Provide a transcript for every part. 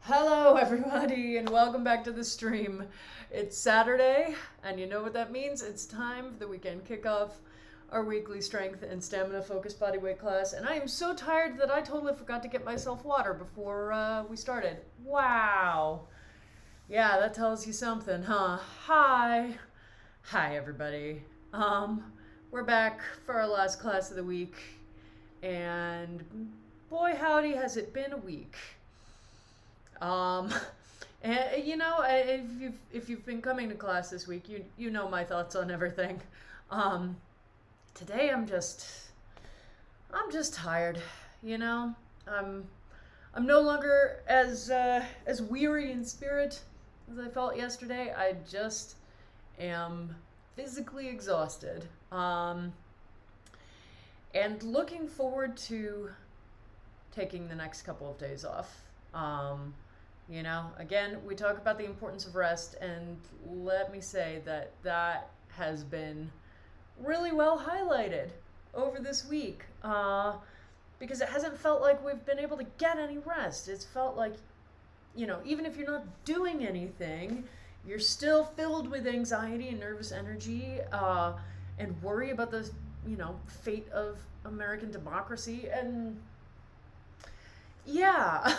Hello, everybody, and welcome back to the stream. It's Saturday, and you know what that means. It's time for the weekend kickoff, our weekly strength and stamina focused bodyweight class. And I am so tired that I totally forgot to get myself water before we started. Wow. Yeah, that tells you something, huh? Hi. Hi, everybody. We're back for our last class of the week, and boy, howdy, has it been a week. Um, and if you've been coming to class this week, you know my thoughts on everything. Um, Today I'm just tired. You know, I'm no longer as weary in spirit as I felt yesterday. I just am physically exhausted. And looking forward to taking the next couple of days off. Again, we talk about the importance of rest, and let me say that has been really well highlighted over this week, because it hasn't felt like we've been able to get any rest. It's felt like, even if you're not doing anything, you're still filled with anxiety and nervous energy, and worry about the, fate of American democracy, and yeah.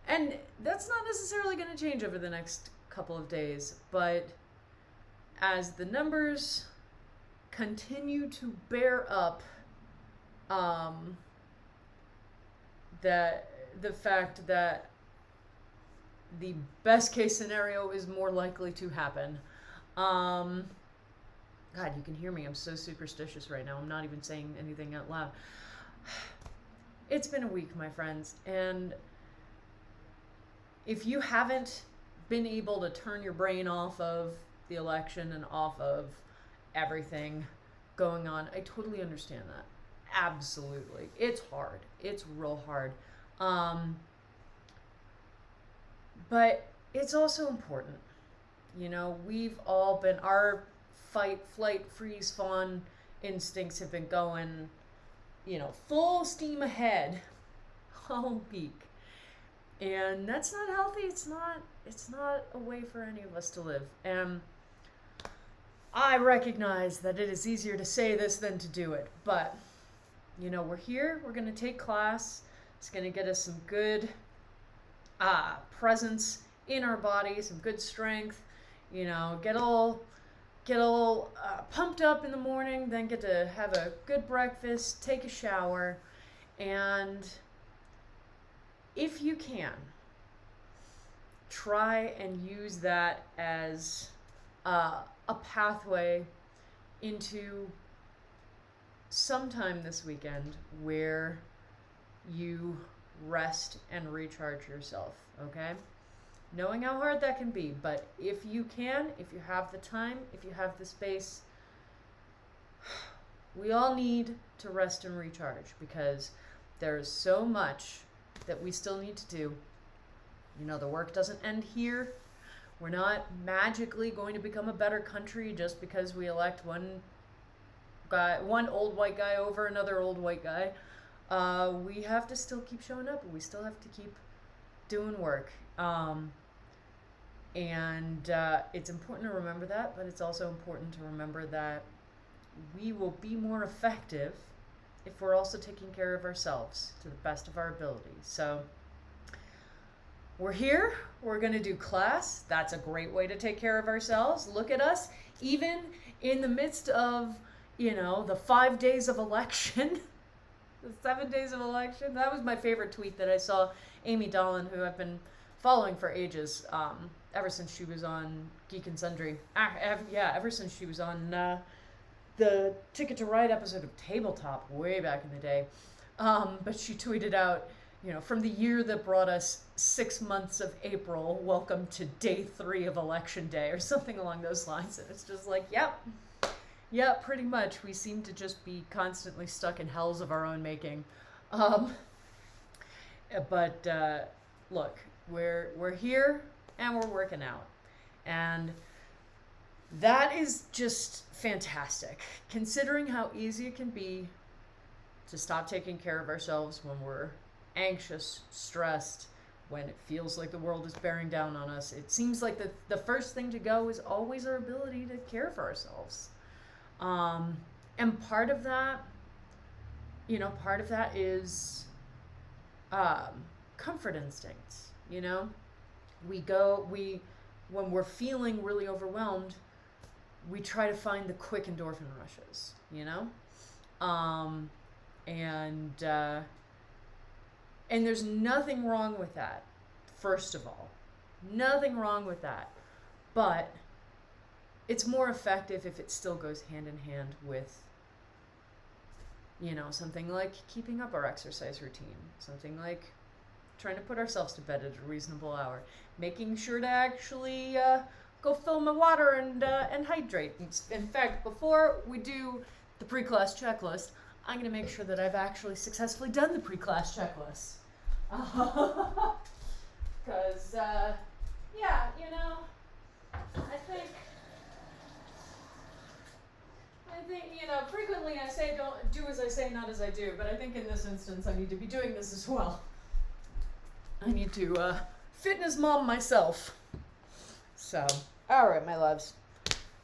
And that's not necessarily going to change over the next couple of days, but as the numbers continue to bear up, that the fact that the best case scenario is more likely to happen. God, you can hear me. I'm so superstitious right now. I'm not even saying anything out loud. It's been a week, my friends, and if you haven't been able to turn your brain off of the election and off of everything going on, I totally understand that. Absolutely. It's hard. It's real hard. But it's also important. We've all been, our fight, flight, freeze, fawn instincts have been going, full steam ahead all week. And that's not healthy. It's not a way for any of us to live. And I recognize that it is easier to say this than to do it. But, we're here. We're going to take class. It's going to get us some good presence in our body, some good strength. Get all pumped up in the morning, then get to have a good breakfast, take a shower, and if you can, try and use that as a pathway into sometime this weekend where you rest and recharge yourself, okay? Knowing how hard that can be, but if you can, if you have the time, if you have the space, we all need to rest and recharge because there's so much that we still need to do. The work doesn't end here. We're not magically going to become a better country just because we elect one old white guy over another old white guy. We have to still keep showing up, and we still have to keep doing work. And it's important to remember that, but it's also important to remember that we will be more effective if we're also taking care of ourselves to the best of our ability. So we're here. We're going to do class. That's a great way to take care of ourselves. Look at us. Even in the midst of, the 5 days of election, the 7 days of election. That was my favorite tweet that I saw. Amy Dolan, who I've been following for ages, ever since she was on Geek and Sundry. Ever since she was on the Ticket to Ride episode of Tabletop way back in the day. But she tweeted out, from the year that brought us 6 months of April, welcome to day 3 of election day, or something along those lines. And it's just like, yep, pretty much. We seem to just be constantly stuck in hells of our own making. But look, we're here and we're working out. And that is just fantastic, considering how easy it can be to stop taking care of ourselves when we're anxious, stressed, when it feels like the world is bearing down on us, it seems like the first thing to go is always our ability to care for ourselves. And part of that, is comfort instincts. When we're feeling really overwhelmed, we try to find the quick endorphin rushes, and there's nothing wrong with that, first of all. Nothing wrong with that. But it's more effective if it still goes hand in hand with, something like keeping up our exercise routine, something like trying to put ourselves to bed at a reasonable hour, making sure to actually go fill my water and hydrate. In fact, before we do the pre-class checklist, I'm going to make sure that I've actually successfully done the pre-class checklist. Because, I think, frequently I say don't do as I say, not as I do, but I think in this instance I need to be doing this as well. I need to fitness mom myself. So, alright, my loves.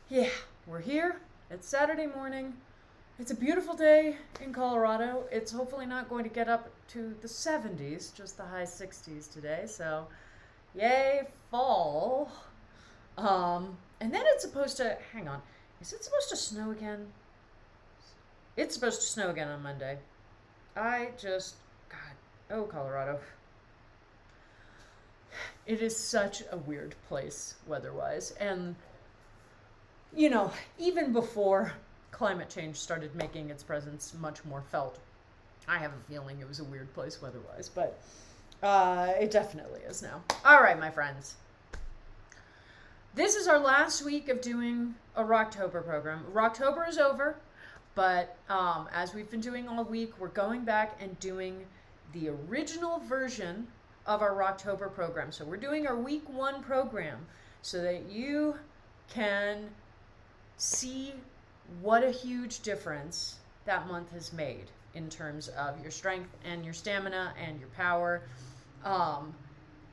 Yeah, we're here. It's Saturday morning. It's a beautiful day in Colorado. It's hopefully not going to get up to the 70s, just the high 60s today. So, yay, fall. And then it's supposed to, hang on, is it supposed to snow again? It's supposed to snow again on Monday. Oh, Colorado. It is such a weird place weather-wise. And, even before climate change started making its presence much more felt, I have a feeling it was a weird place weather-wise, but it definitely is now. All right, my friends. This is our last week of doing a Rocktober program. Rocktober is over, but as we've been doing all week, we're going back and doing the original version of our Rocktober program. So we're doing our week 1 program so that you can see what a huge difference that month has made in terms of your strength and your stamina and your power.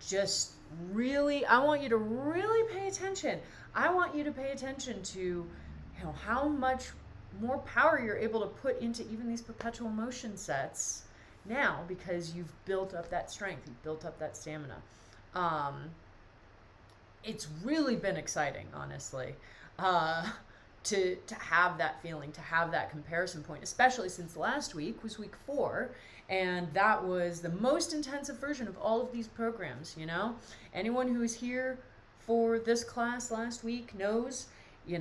Just really, I want you to really pay attention. I want you to pay attention to how much more power you're able to put into even these perpetual motion sets now, because you've built up that strength, you've built up that stamina. It's really been exciting, honestly, to have that feeling, to have that comparison point, especially since last week was week 4, and that was the most intensive version of all of these programs. Anyone who was here for this class last week knows,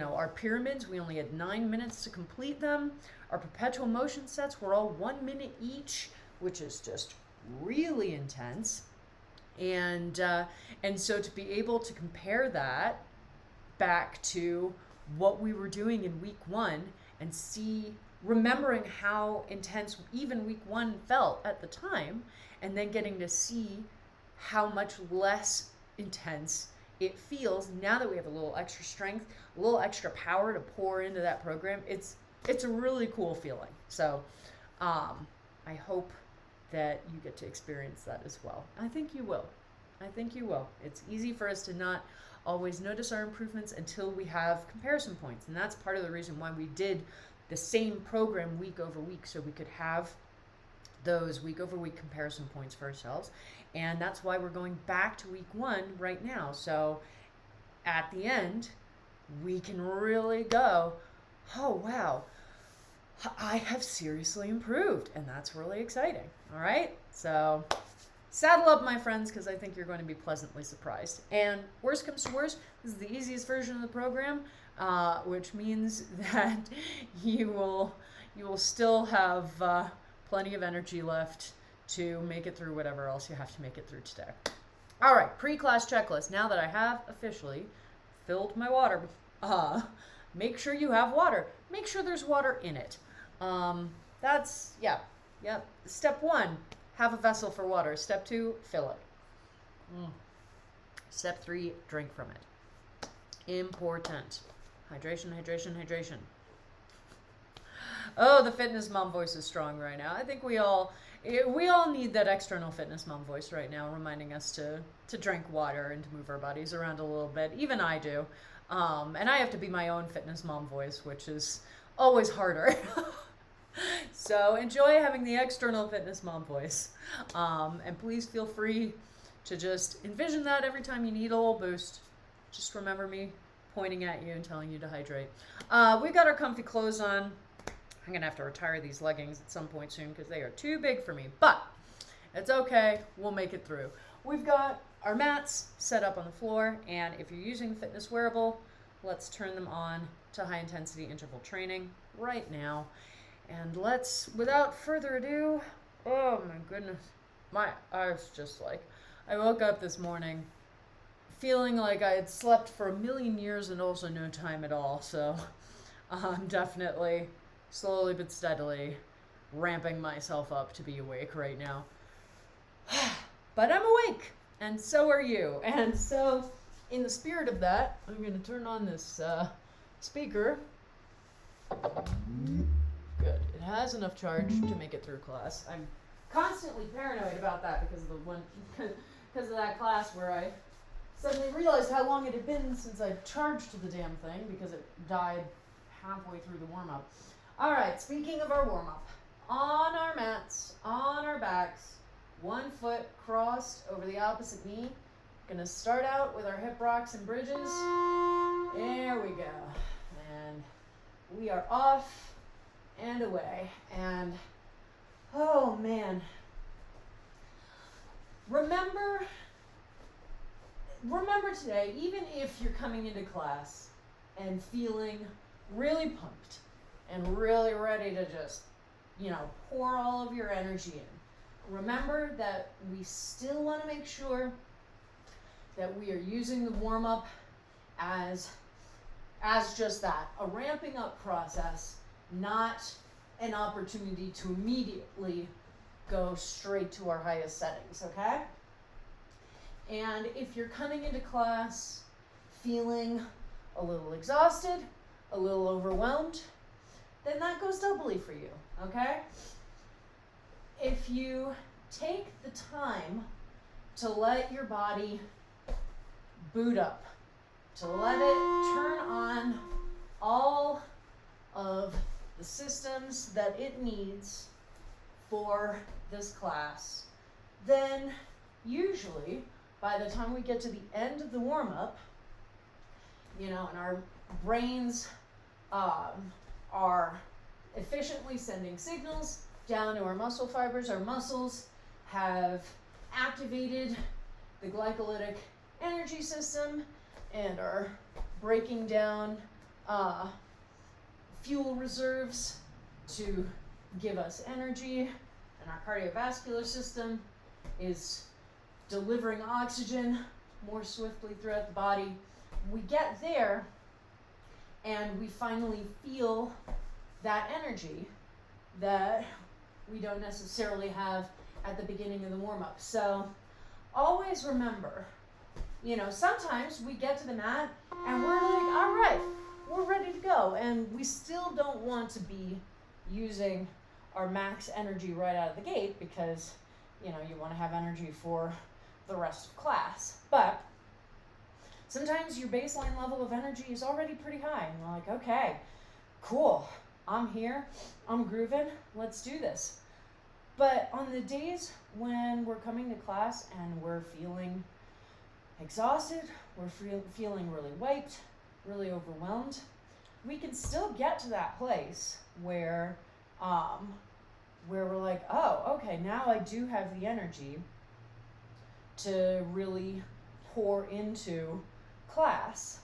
our pyramids, we only had 9 minutes to complete them. Our perpetual motion sets were all 1 minute each, which is just really intense. And so to be able to compare that back to what we were doing in week 1 and remembering how intense even week 1 felt at the time, and then getting to see how much less intense it feels now that we have a little extra strength, a little extra power to pour into that program. It's a really cool feeling. So I hope that you get to experience that as well. I think you will. It's easy for us to not always notice our improvements until we have comparison points. And that's part of the reason why we did the same program week over week, so we could have those week over week comparison points for ourselves. And that's why we're going back to week 1 right now. So at the end, we can really go, oh, wow, I have seriously improved. And that's really exciting. All right. So saddle up, my friends, because I think you're going to be pleasantly surprised. And worst comes to worst, this is the easiest version of the program, which means that you will still have plenty of energy left to make it through whatever else you have to make it through today. All right, pre-class checklist. Now that I have officially filled my water, make sure you have water. Make sure there's water in it. Step 1, have a vessel for water. Step 2, fill it. Step 3, drink from it. Important. Hydration, hydration, hydration. Oh, the fitness mom voice is strong right now. I think we all need that external fitness mom voice right now, reminding us to drink water and to move our bodies around a little bit. Even I do. And I have to be my own fitness mom voice, which is always harder. So enjoy having the external fitness mom voice. And please feel free to just envision that every time you need a little boost. Just remember me pointing at you and telling you to hydrate. We've got our comfy clothes on. I'm going to have to retire these leggings at some point soon because they are too big for me. But it's okay. We'll make it through. We've got our mats set up on the floor. And if you're using the fitness wearable, let's turn them on to high intensity interval training right now. And let's, without further ado, oh my goodness. I was just like, I woke up this morning feeling like I had slept for a million years and also no time at all. So I'm definitely slowly but steadily ramping myself up to be awake right now. But I'm awake, and so are you. And so in the spirit of that, I'm going to turn on this speaker. Good. It has enough charge to make it through class. I'm constantly paranoid about that because of that class where I suddenly realized how long it had been since I charged the damn thing because it died halfway through the warm-up. All right, speaking of our warm-up, on our mats, on our backs, 1 foot crossed over the opposite knee. Gonna start out with our hip rocks and bridges. There we go. And we are off and away. And oh man, remember today, even if you're coming into class and feeling really pumped and really ready to just, pour all of your energy in, remember that we still want to make sure that we are using the warm-up as just that, a ramping up process, not an opportunity to immediately go straight to our highest settings, okay? And if you're coming into class feeling a little exhausted, a little overwhelmed, then that goes doubly for you, okay? If you take the time to let your body boot up, to let it turn on all of the systems that it needs for this class, then usually by the time we get to the end of the warm-up, and our brains are efficiently sending signals down to our muscle fibers, our muscles have activated the glycolytic energy system and are breaking down fuel reserves to give us energy, and our cardiovascular system is delivering oxygen more swiftly throughout the body. We get there and we finally feel that energy that we don't necessarily have at the beginning of the warm-up. So always remember, sometimes we get to the mat and we're like, all right, we're ready to go. And we still don't want to be using our max energy right out of the gate because, you want to have energy for the rest of class. But sometimes your baseline level of energy is already pretty high. And you're like, okay, cool. I'm here. I'm grooving. Let's do this. But on the days when we're coming to class and we're feeling exhausted, we're feeling really wiped, really overwhelmed, we can still get to that place where we're like, oh, okay, now I do have the energy to really pour into class.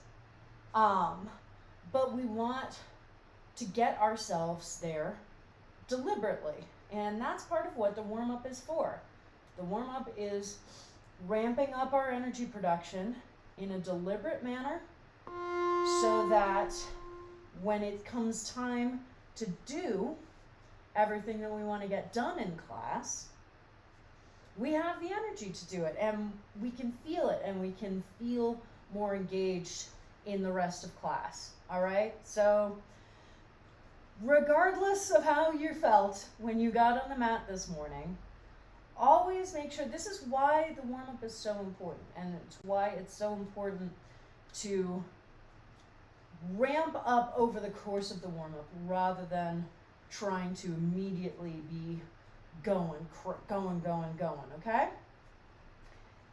But we want to get ourselves there deliberately. And that's part of what the warm-up is for. The warm-up is ramping up our energy production in a deliberate manner so that when it comes time to do everything that we want to get done in class, we have the energy to do it, and we can feel it, and we can feel more engaged in the rest of class. All right? So regardless of how you felt when you got on the mat this morning, always make sure, this is why the warm-up is so important, and it's why it's so important to ramp up over the course of the warm-up rather than trying to immediately be going, okay?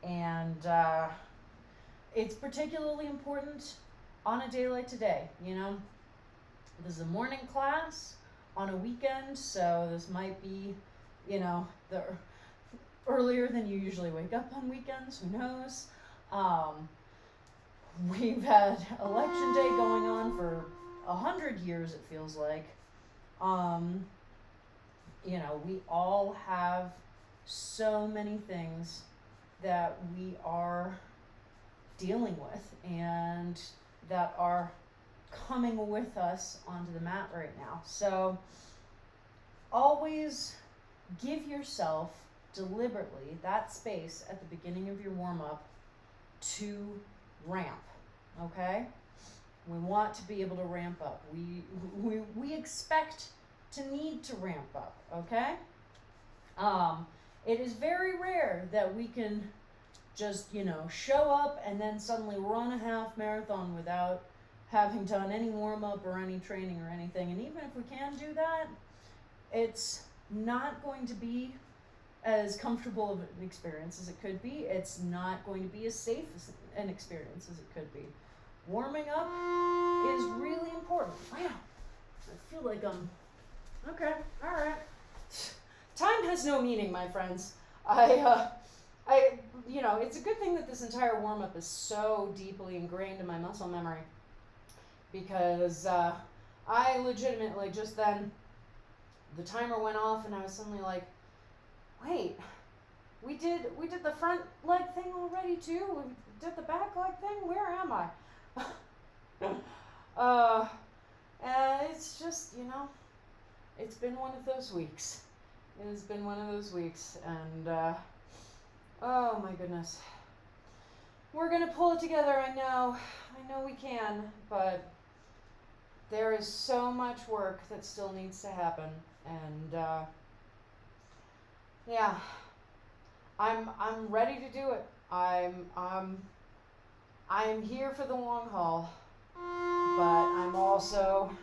And it's particularly important on a day like today, you know? This is a morning class on a weekend, so this might be, you know, the earlier than you usually wake up on weekends, who knows? We've had election day going on for 100 years, it feels like. You know, we all have so many things that we are dealing with and that are coming with us onto the mat right now. So always give yourself deliberately that space at the beginning of your warm-up to ramp, okay? We want to be able to ramp up. We expect to need to ramp up, okay? It is very rare that we can just, you know, show up and then suddenly run a half marathon without having done any warm-up or any training or anything. And even if we can do that, it's not going to be as comfortable of an experience as it could be. It's not going to be as safe as an experience as it could be. Warming up is really important. Wow, I feel like okay, all right. Time has no meaning, my friends. You know, it's a good thing that this entire warm-up is so deeply ingrained in my muscle memory, because I legitimately just then, the timer went off and I was suddenly like, wait, we did the front leg thing already too? We did the back leg thing? Where am I? And it's just, you know, it's been one of those weeks. It has been one of those weeks, and oh my goodness. We're gonna pull it together, I know we can, but there is so much work that still needs to happen, and yeah, I'm ready to do it. I'm here for the long haul, but I'm also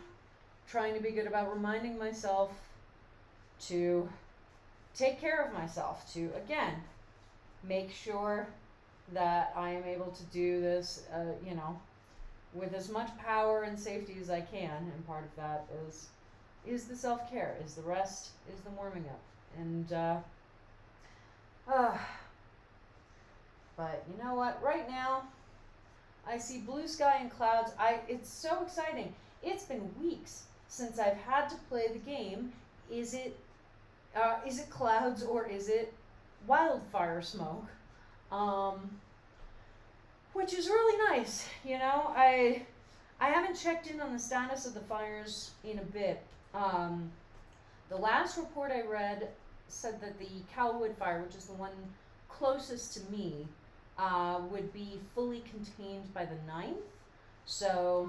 trying to be good about reminding myself to take care of myself, to, again, make sure that I am able to do this, you know, with as much power and safety as I can, and part of that is the self-care, is the rest, is the warming up, and but you know what, right now, I see blue sky and clouds. It's so exciting. It's been weeks since I've had to play the game. Is it clouds or is it wildfire smoke? Which is really nice, you know. I haven't checked in on the status of the fires in a bit. The last report I read said that the Calwood fire, which is the one closest to me, would be fully contained by the 9th. So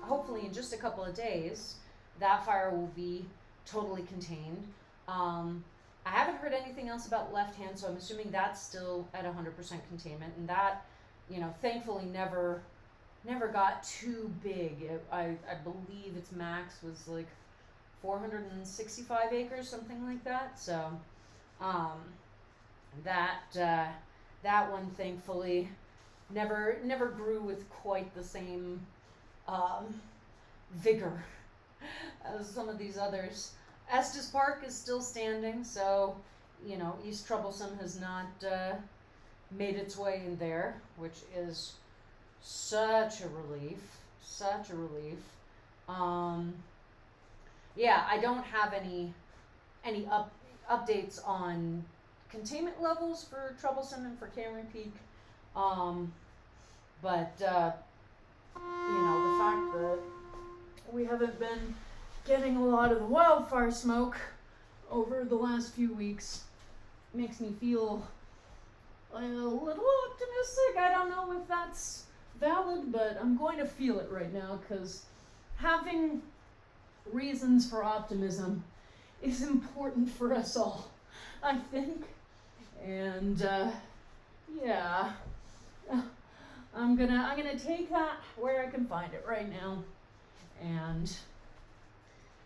hopefully in just a couple of days, that fire will be totally contained. I haven't heard anything else about Left Hand, so I'm assuming that's still at 100% containment, and that, you know, thankfully never got too big. I believe its max was like 465 acres, something like that. So that one thankfully never grew with quite the same vigor as some of these others. Estes Park is still standing, so, you know, East Troublesome has not made its way in there, which is such a relief. Yeah, I don't have any updates on containment levels for Troublesome and for Cameron Peak, but you know, the fact that we haven't been getting a lot of the wildfire smoke over the last few weeks makes me feel a little optimistic. I don't know if that's valid, but I'm going to feel it right now, because having reasons for optimism is important for us all, I think. And yeah, I'm gonna take that where I can find it right now, and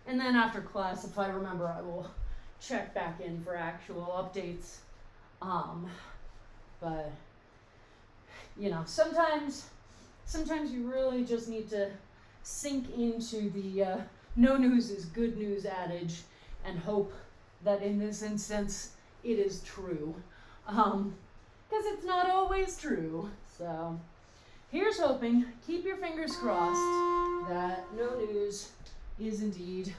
then after class, if I remember, I will check back in for actual updates. But you know, sometimes you really just need to sink into the no news is good news adage and hope that in this instance it is true. Because it's not always true. So here's hoping. Keep your fingers crossed that no news is indeed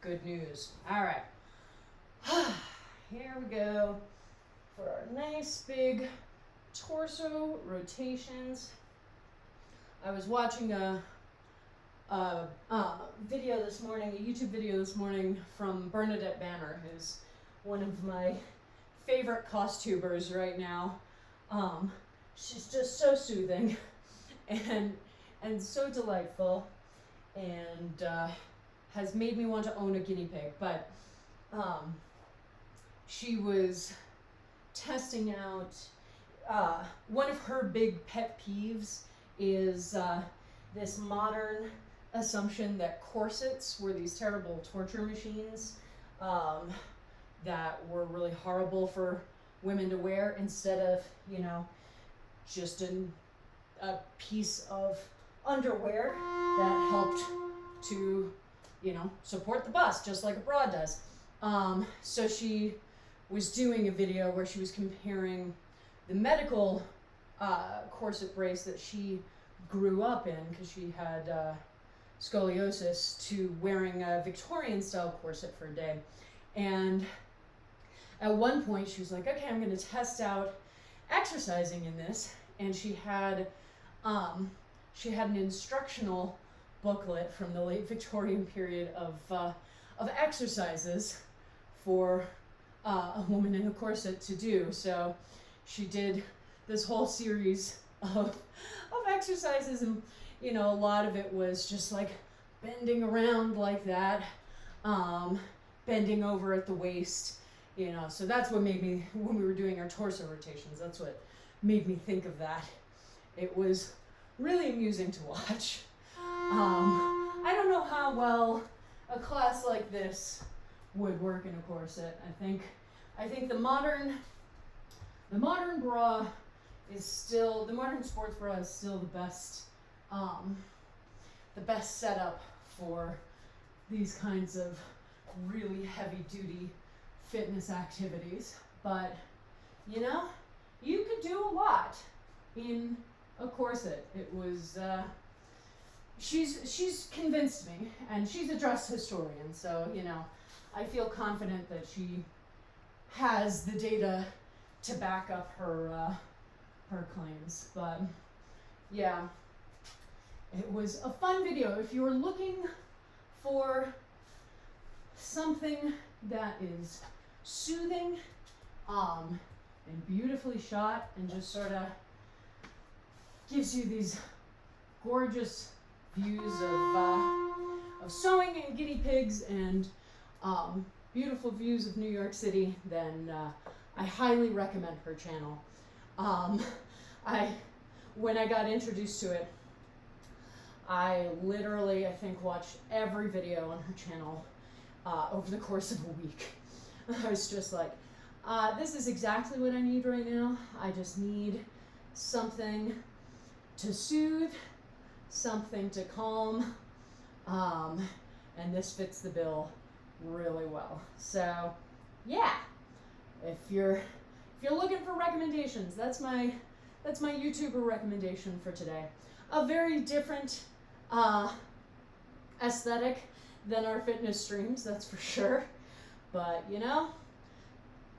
good news. All right. Here we go for our nice big torso rotations. I was watching a video this morning, a YouTube video this morning from Bernadette Banner, who's one of my favorite costumers right now. She's just so soothing and so delightful, and has made me want to own a guinea pig. But she was testing out one of her big pet peeves is this modern assumption that corsets were these terrible torture machines that were really horrible for women to wear, instead of, you know, just a piece of underwear that helped to, you know, support the bust, just like a bra does. So she was doing a video where she was comparing the medical corset brace that she grew up in, because she had scoliosis, to wearing a Victorian style corset for a day. And at one point she was like, okay, I'm going to test out exercising in this. And she had an instructional booklet from the late Victorian period of exercises for a woman in a corset to do. So she did this whole series of exercises, and, you know, a lot of it was just like bending around like that, bending over at the waist, you know. So that's what made me, when we were doing our torso rotations, that's what made me think of that. It was really amusing to watch. I don't know how well a class like this would work in a corset. I think the modern bra is still, the modern sports bra is still the best setup for these kinds of really heavy duty fitness activities. But, you know, you could do a lot in a corset. It was, she's convinced me, and she's a dress historian, so, you know, I feel confident that she has the data to back up her claims. But yeah, it was a fun video. If you're looking for something that is soothing and beautifully shot and just sort of gives you these gorgeous views of sewing and guinea pigs and beautiful views of New York City, then I highly recommend her channel. When I got introduced to it, I literally, I think, watched every video on her channel over the course of a week. I was just like, this is exactly what I need right now. I just need something to soothe, something to calm, and this fits the bill really well. So yeah, if you're looking for recommendations, that's my YouTuber recommendation for today. A very different aesthetic than our fitness streams, that's for sure. But, you know,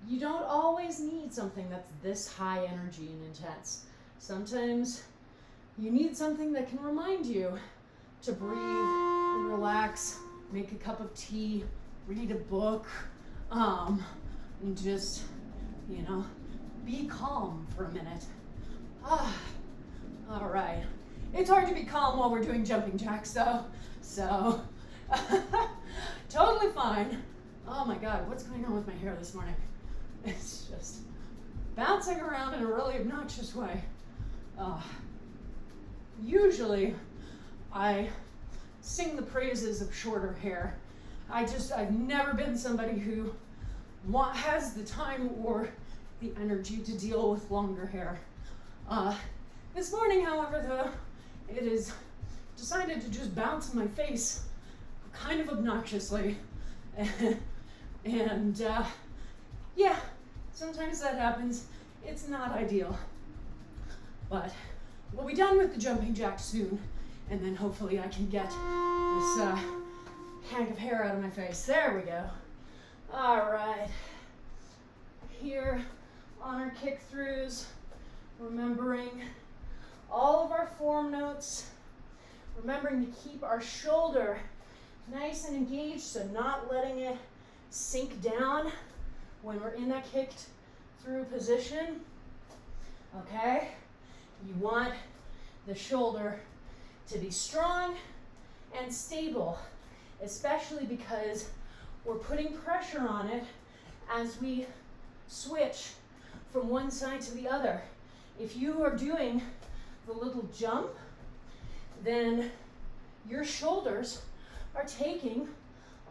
you don't always need something that's this high energy and intense. Sometimes you need something that can remind you to breathe and relax, make a cup of tea, read a book, and just, you know, be calm for a minute. All right. It's hard to be calm while we're doing jumping jacks, though. So Totally fine. Oh my God, what's going on with my hair this morning? It's just bouncing around in a really obnoxious way. Usually, I sing the praises of shorter hair. I've never been somebody who has the time or the energy to deal with longer hair. This morning, however, though, it is decided to just bounce in my face kind of obnoxiously. And yeah, sometimes that happens. It's not ideal. But we'll be done with the jumping jack soon, and then hopefully I can get this hank of hair out of my face. There we go. All right. Here on our kick-throughs, remembering all of our form notes, remembering to keep our shoulder nice and engaged, so not letting it sink down when we're in that kicked through position. Okay? You want the shoulder to be strong and stable, especially because we're putting pressure on it as we switch from one side to the other. If you are doing the little jump, then your shoulders are taking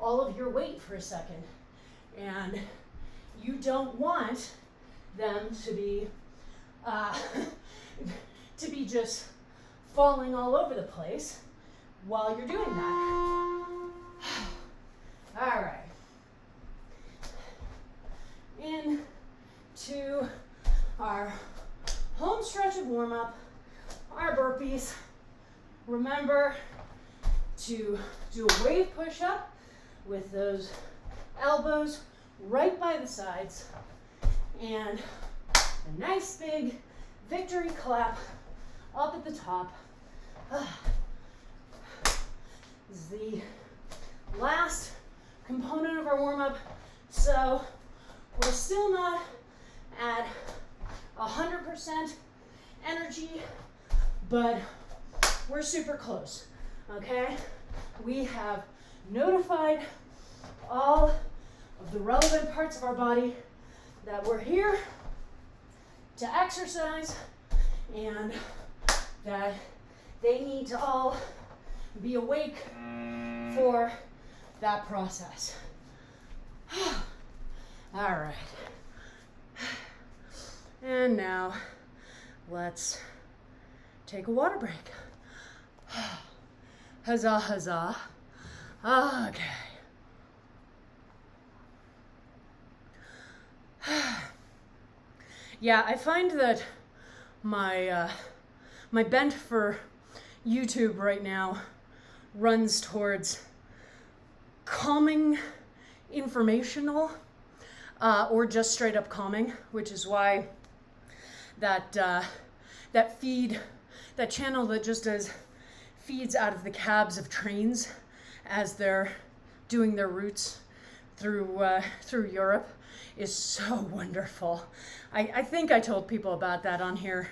all of your weight for a second. And you don't want them to be just falling all over the place while you're doing that. All right. Into our home stretch of warm-up, our burpees. Remember to do a wave push-up with those elbows right by the sides and a nice big victory clap up at the top. This is the last component of our warm-up, so we're still not at 100% energy, but we're super close, okay? We have notified all of the relevant parts of our body that we're here to exercise and that they need to all be awake for that process. All right. And now let's take a water break. Huzzah, huzzah. Okay. Yeah, I find that my bent for YouTube right now runs towards calming, informational, or just straight up calming, which is why that channel that just does feeds out of the cabs of trains as they're doing their routes through Europe is so wonderful. I think I told people about that on here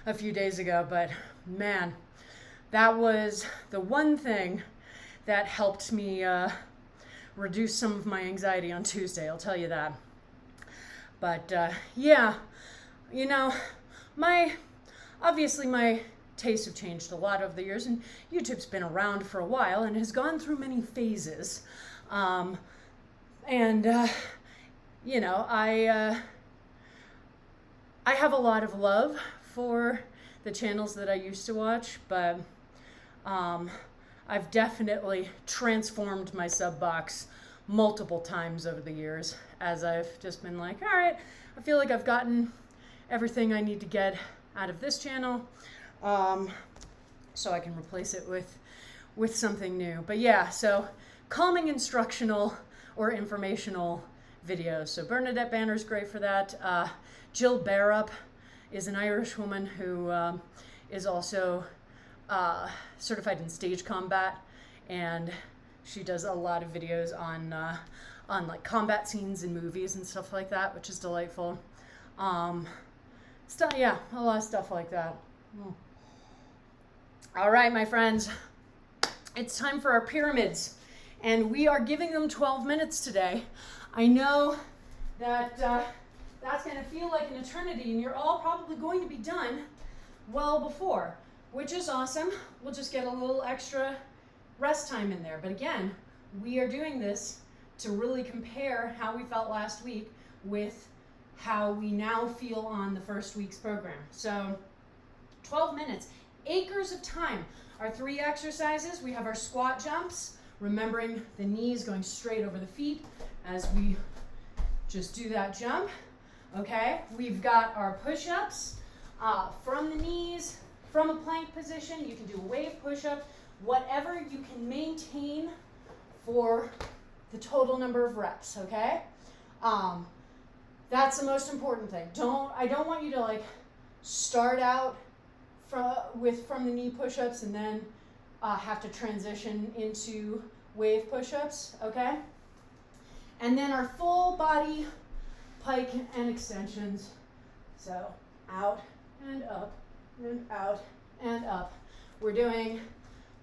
a few days ago, but man, that was the one thing that helped me reduce some of my anxiety on Tuesday, I'll tell you that. But yeah, you know, obviously my tastes have changed a lot over the years, and YouTube's been around for a while and has gone through many phases. You know, I have a lot of love for the channels that I used to watch, but I've definitely transformed my sub box multiple times over the years as I've just been like, all right, I feel like I've gotten everything I need to get out of this channel, so I can replace it with something new. But yeah, so calming, instructional, or informational videos. So Bernadette Banner's great for that. Jill Barup is an Irish woman who is also certified in stage combat, and she does a lot of videos on like combat scenes in movies and stuff like that, which is delightful. Yeah, a lot of stuff like that. All right, my friends, it's time for our pyramids. And we are giving them 12 minutes today. I know that that's going to feel like an eternity, and you're all probably going to be done well before, which is awesome. We'll just get a little extra rest time in there. But again, we are doing this to really compare how we felt last week with how we now feel on the first week's program. So 12 minutes, acres of time. Our 3 exercises, we have our squat jumps, remembering the knees going straight over the feet as we just do that jump. Okay, we've got our push-ups from the knees, from a plank position. You can do a wave push-up, whatever you can maintain for the total number of reps, okay? That's the most important thing. I don't want you to like start out from the knee push-ups and then have to transition into wave push-ups, okay? And then our full body pike and extensions. So out and up and out and up. We're doing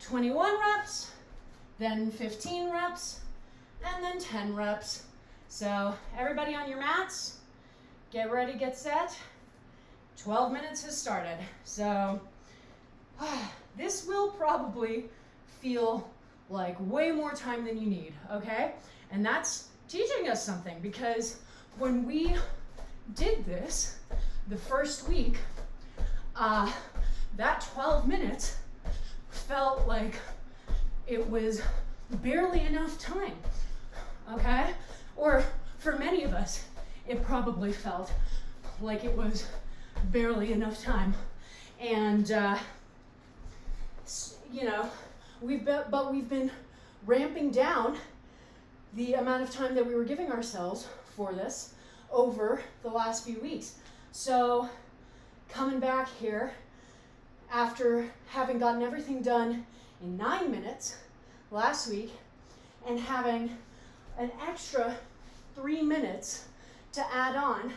21 reps, then 15 reps, and then 10 reps. So everybody on your mats, get ready, get set. 12 minutes has started. So this will probably feel like way more time than you need, okay? And that's teaching us something, because when we did this the first week, that 12 minutes felt like it was barely enough time, okay? Or for many of us, it probably felt like it was barely enough time. And, you know, we've been ramping down the amount of time that we were giving ourselves for this over the last few weeks. So coming back here after having gotten everything done in 9 minutes last week and having an extra 3 minutes to add on,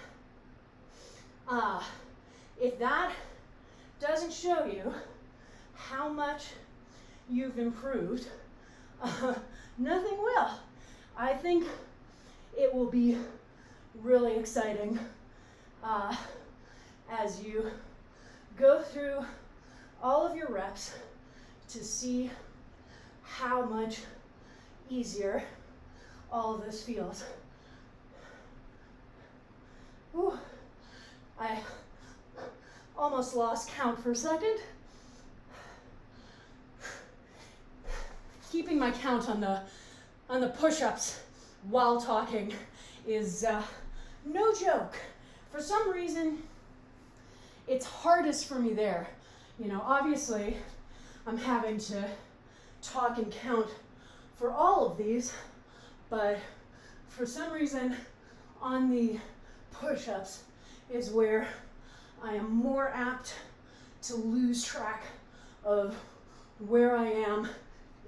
if that doesn't show you how much you've improved, nothing will. I think it will be really exciting as you go through all of your reps to see how much easier all of this feels. Whew. I almost lost count for a second. Keeping my count on the push-ups while talking is no joke. For some reason, it's hardest for me there. You know, obviously, I'm having to talk and count for all of these, but for some reason, on the push-ups is where I am more apt to lose track of where I am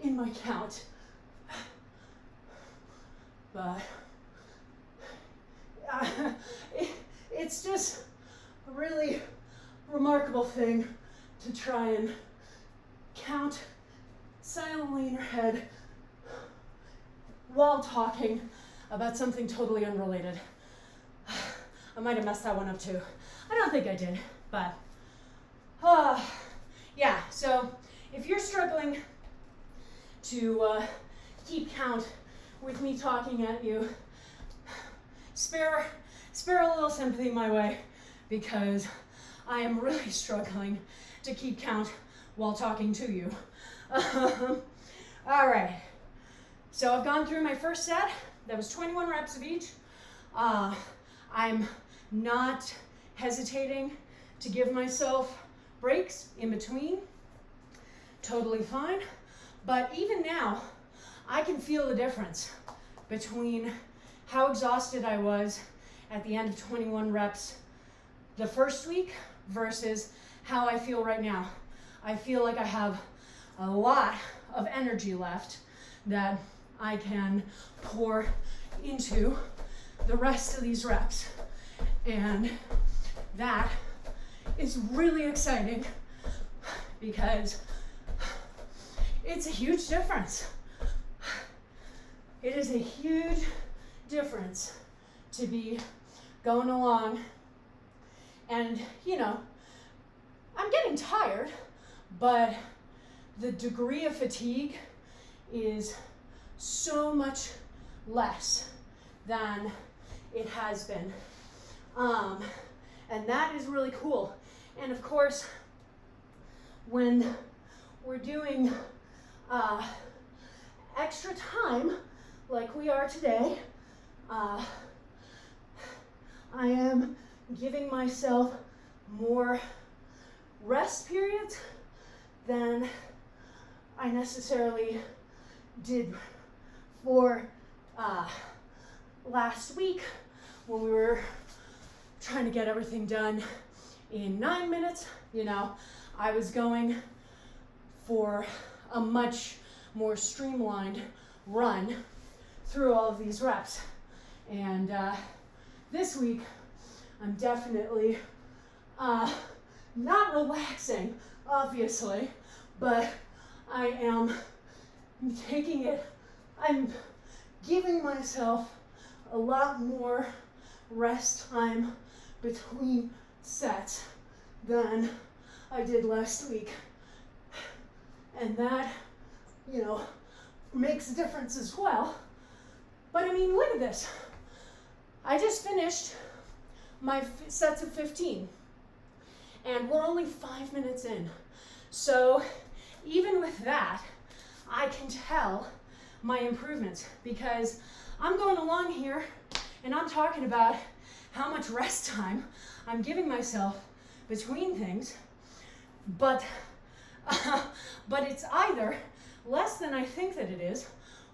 in my count. But it's just a really remarkable thing to try and count silently in your head while talking about something totally unrelated. I might have messed that one up too. I don't think I did, but yeah, so if you're struggling to keep count with me talking at you, spare a little sympathy my way, because I am really struggling to keep count while talking to you. All right, so I've gone through my first set. That was 21 reps of each. I'm not hesitating to give myself breaks in between. Totally fine. But even now, I can feel the difference between how exhausted I was at the end of 21 reps the first week versus how I feel right now. I feel like I have a lot of energy left that I can pour into the rest of these reps. And that is really exciting because it's a huge difference. it is a huge difference to be going along and, you know, I'm getting tired, but the degree of fatigue is so much less than it has been. And that is really cool. And of course, when we're doing extra time like we are today, I am giving myself more rest periods than I necessarily did for last week when we were trying to get everything done in 9 minutes. You know, I was going for a much more streamlined run through all of these reps. And this week, I'm definitely not relaxing, obviously, but I am taking it, I'm giving myself a lot more rest time between sets than I did last week. And that, you know, makes a difference as well. But I mean, look at this. I just finished my sets of 15, and we're only 5 minutes in. So even with that, I can tell my improvements because I'm going along here and I'm talking about how much rest time I'm giving myself between things, but it's either less than I think that it is,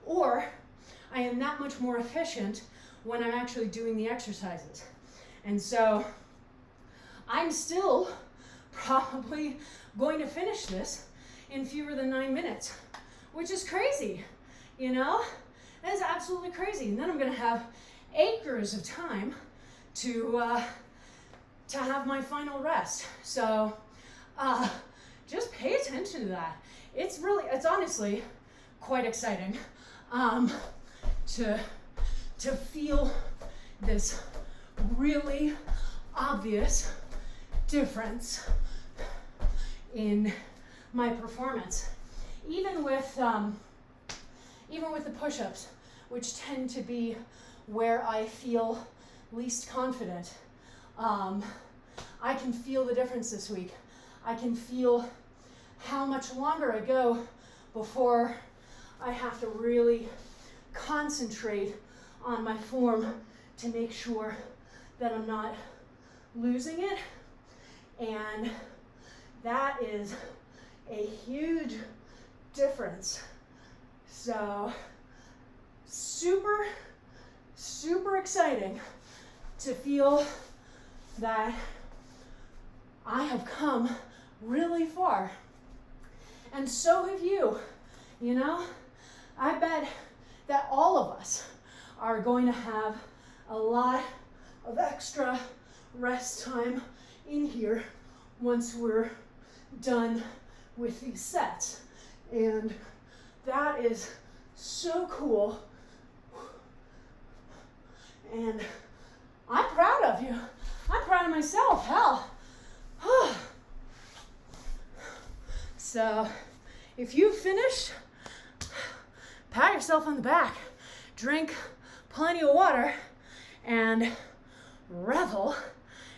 or I am that much more efficient when I'm actually doing the exercises. And so I'm still probably going to finish this in fewer than 9 minutes, which is crazy, you know? That is absolutely crazy. And then I'm gonna have acres of time to have my final rest. So just pay attention to that. It's honestly quite exciting to feel this really obvious difference in my performance. Even with the push-ups, which tend to be where I feel least confident, I can feel the difference this week. I can feel how much longer I go before I have to really concentrate on my form to make sure that I'm not losing it. And that is a huge difference. So super, super exciting to feel that I have come really far. And so have you. You know, I bet that all of us are going to have a lot of extra rest time in here once we're done with these sets. And that is so cool. And I'm proud of you. I'm proud of myself, hell. So if you've finished, pat yourself on the back, drink plenty of water, and revel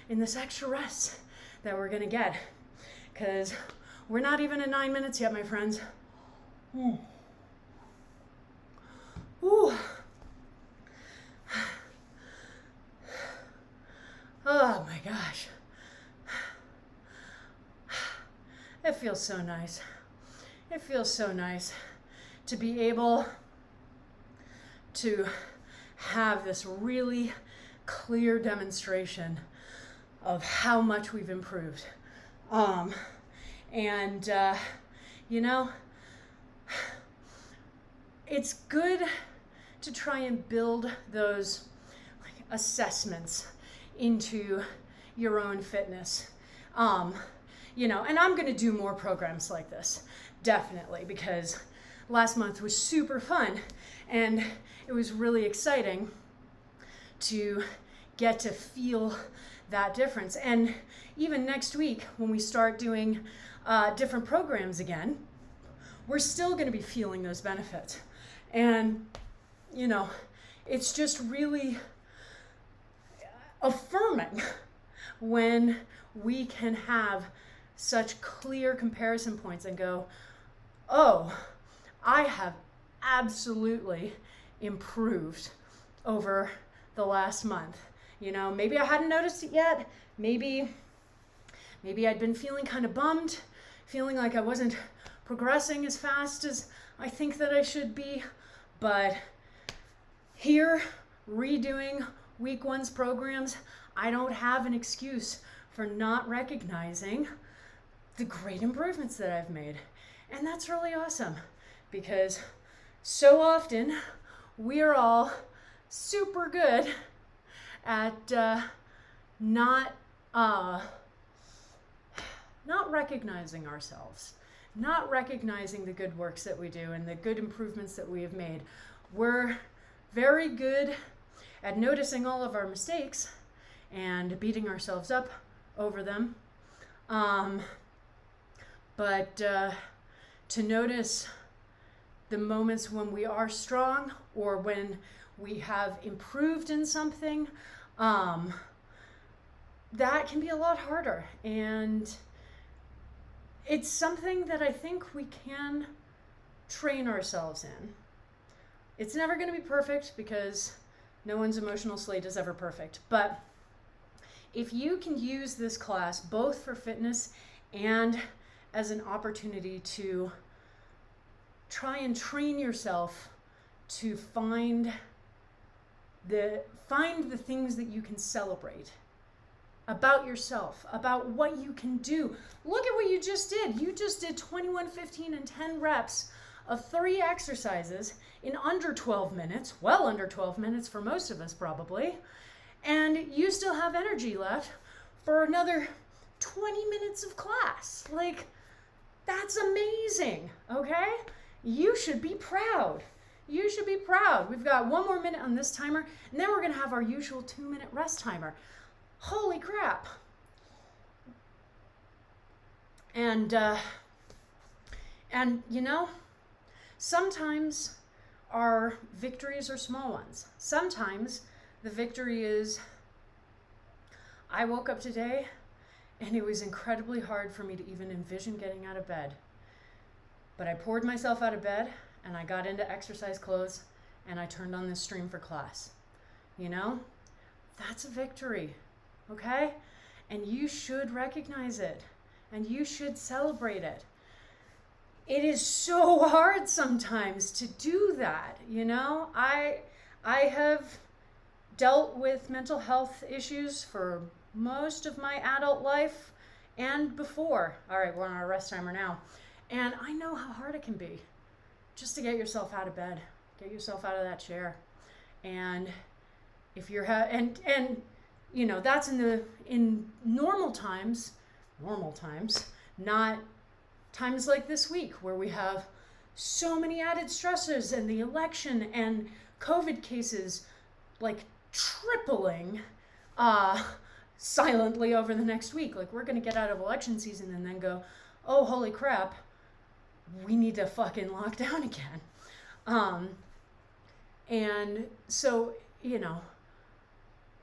in this extra rest that we're gonna get. Because we're not even at 9 minutes yet, my friends. Ooh. Oh my gosh. It feels so nice. It feels so nice to be able to have this really clear demonstration of how much we've improved. You know, it's good to try and build those assessments into your own fitness. You know, and I'm going to do more programs like this, definitely, because last month was super fun, and it was really exciting to get to feel that difference. And even next week, when we start doing different programs again, we're still going to be feeling those benefits. And, you know, it's just really affirming when we can have such clear comparison points and go, oh, I have absolutely improved over the last month. You know, maybe I hadn't noticed it yet. Maybe I'd been feeling kind of bummed, feeling like I wasn't progressing as fast as I think that I should be. But here, redoing week one's programs, I don't have an excuse for not recognizing the great improvements that I've made. And that's really awesome, because so often we are all super good at not recognizing ourselves, not recognizing the good works that we do and the good improvements that we have made. We're very good at noticing all of our mistakes and beating ourselves up over them. But to notice the moments when we are strong or when we have improved in something, that can be a lot harder. And it's something that I think we can train ourselves in. It's never going to be perfect, because no one's emotional slate is ever perfect. But if you can use this class both for fitness and as an opportunity to try and train yourself to find the things that you can celebrate about yourself, about what you can do. Look at what you just did. You just did 21, 15, and 10 reps of 3 exercises in under 12 minutes, well under 12 minutes for most of us probably, and you still have energy left for another 20 minutes of class. Like, that's amazing, okay? You should be proud. You should be proud. We've got 1 more minute on this timer, and then we're gonna have our usual 2-minute rest timer. Holy crap. And you know, sometimes our victories are small ones. Sometimes the victory is, I woke up today and it was incredibly hard for me to even envision getting out of bed. But I poured myself out of bed and I got into exercise clothes and I turned on this stream for class. You know, that's a victory, okay? And you should recognize it and you should celebrate it. It is so hard sometimes to do that, you know? I have dealt with mental health issues for most of my adult life and before. All right, we're on our rest timer now. And I know how hard it can be just to get yourself out of bed, get yourself out of that chair. And if you're and you know, that's in normal times, not times like this week where we have so many added stressors and the election and COVID cases like tripling silently over the next week. Like, we're going to get out of election season and then go, oh, holy crap, we need to fucking lock down again. And so, you know,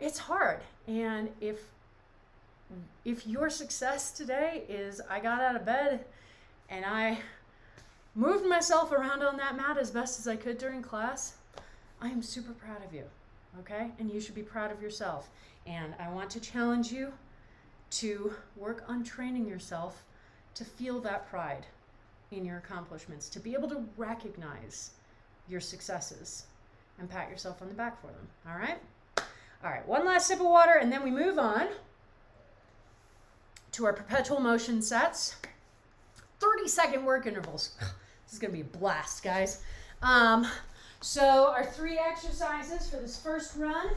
it's hard. And if your success today is I got out of bed and I moved myself around on that mat as best as I could during class, I am super proud of you, okay? And you should be proud of yourself. And I want to challenge you to work on training yourself to feel that pride in your accomplishments, to be able to recognize your successes and pat yourself on the back for them, all right? All right, one last sip of water and then we move on to our perpetual motion sets. 30-second work intervals. This is gonna be a blast, guys. So our 3 exercises for this first run,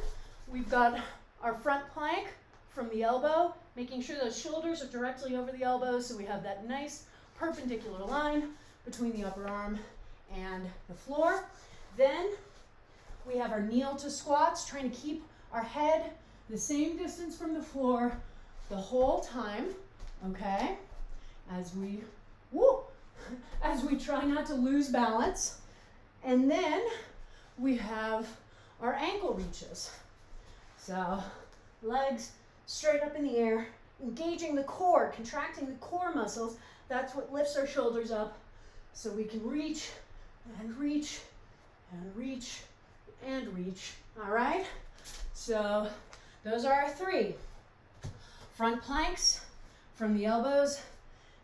we've got our front plank from the elbow, making sure those shoulders are directly over the elbow so we have that nice perpendicular line between the upper arm and the floor. Then we have our kneel to squats, trying to keep our head the same distance from the floor the whole time, okay? As we try not to lose balance. And then we have our ankle reaches. So legs straight up in the air, engaging the core, contracting the core muscles. That's what lifts our shoulders up so we can reach and reach and reach and reach. All right? So those are our 3. Front planks from the elbows,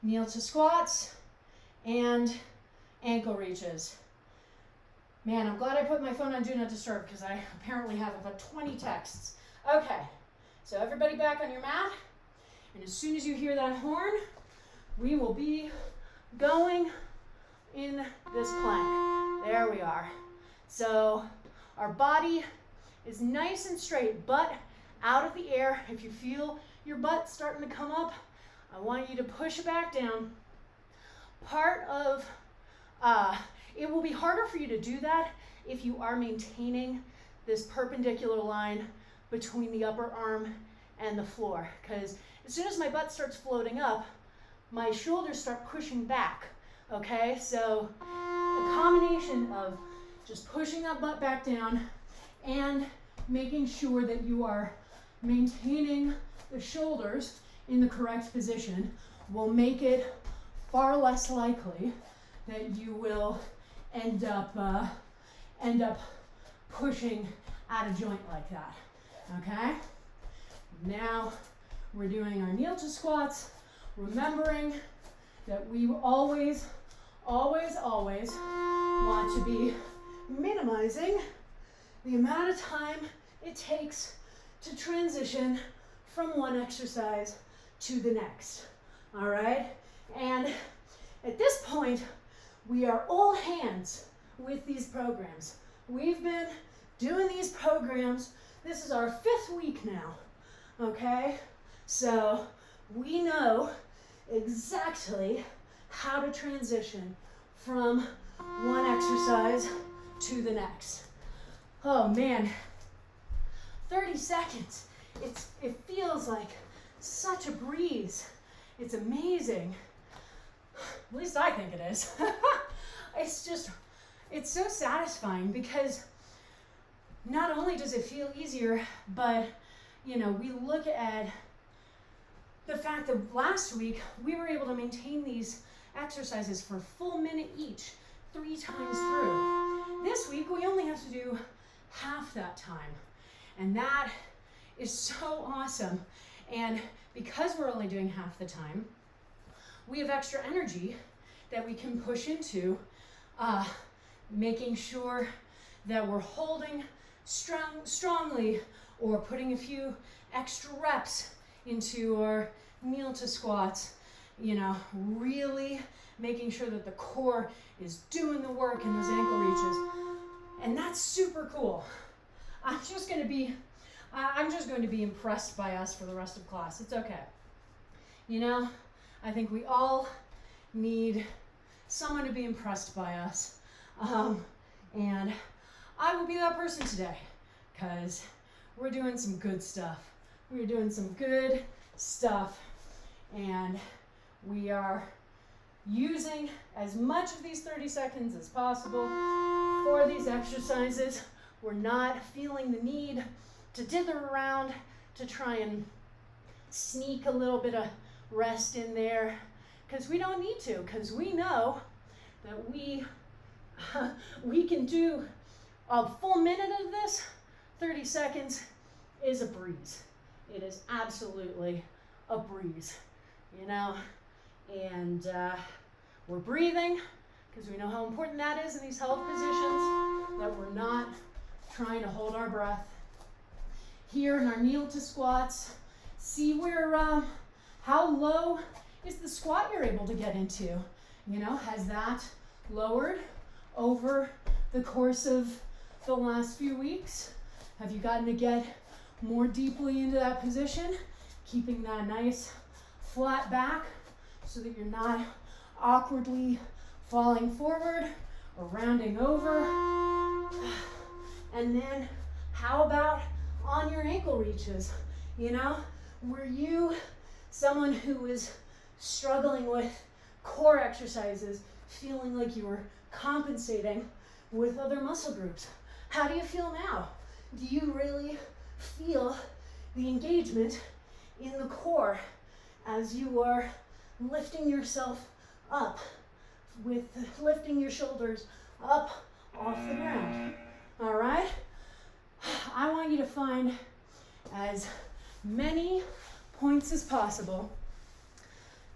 kneel to squats, and ankle reaches. Man, I'm glad I put my phone on Do Not Disturb because I apparently have about 20 texts. Okay, so everybody back on your mat. And as soon as you hear that horn, we will be going in this plank. There we are. So our body is nice and straight, butt out of the air. If you feel your butt starting to come up, I want you to push it back down. It will be harder for you to do that if you are maintaining this perpendicular line between the upper arm and the floor. Because as soon as my butt starts floating up, my shoulders start pushing back, okay? So a combination of just pushing that butt back down and making sure that you are maintaining the shoulders in the correct position will make it far less likely that you will end up pushing at a joint like that, okay? Now we're doing our kneel to squats, remembering that we always want to be minimizing the amount of time it takes to transition from one exercise to the next, all right? And at this point, we are all hands with these programs. We've been doing these programs. This is our 5th week now, okay? So we know exactly how to transition from one exercise to the next. Oh man, 30 seconds. It feels like such a breeze. It's amazing. At least I think it is. It's so satisfying because not only does it feel easier, but we look at the fact that last week we were able to maintain these exercises for a full minute each, 3 times through. This week we only have to do half that time. And that is so awesome. And because we're only doing half the time, we have extra energy that we can push into making sure that we're holding strongly or putting a few extra reps into our kneel to squats, really making sure that the core is doing the work in those ankle reaches. And that's super cool. I'm just going to be impressed by us for the rest of class. It's okay. I think we all need someone to be impressed by us. And I will be that person today because we're doing some good stuff. We're doing some good stuff, and we are using as much of these 30 seconds as possible for these exercises. We're not feeling the need to dither around to try and sneak a little bit of rest in there, because we don't need to, because we know that we can do a full minute of this. 30 seconds is a breeze. It is absolutely a breeze, and we're breathing because we know how important that is in these held positions, that we're not trying to hold our breath. Here in our kneel to squats, see where, how low is the squat you're able to get into? Has that lowered over the course of the last few weeks? Have you gotten to get more deeply into that position, keeping that nice flat back so that you're not awkwardly falling forward or rounding over. And then how about on your ankle reaches? You know, were you someone who was struggling with core exercises, feeling like you were compensating with other muscle groups? How do you feel now? Do you really feel the engagement in the core as you are lifting yourself up, with lifting your shoulders up off the ground? All right? I want you to find as many points as possible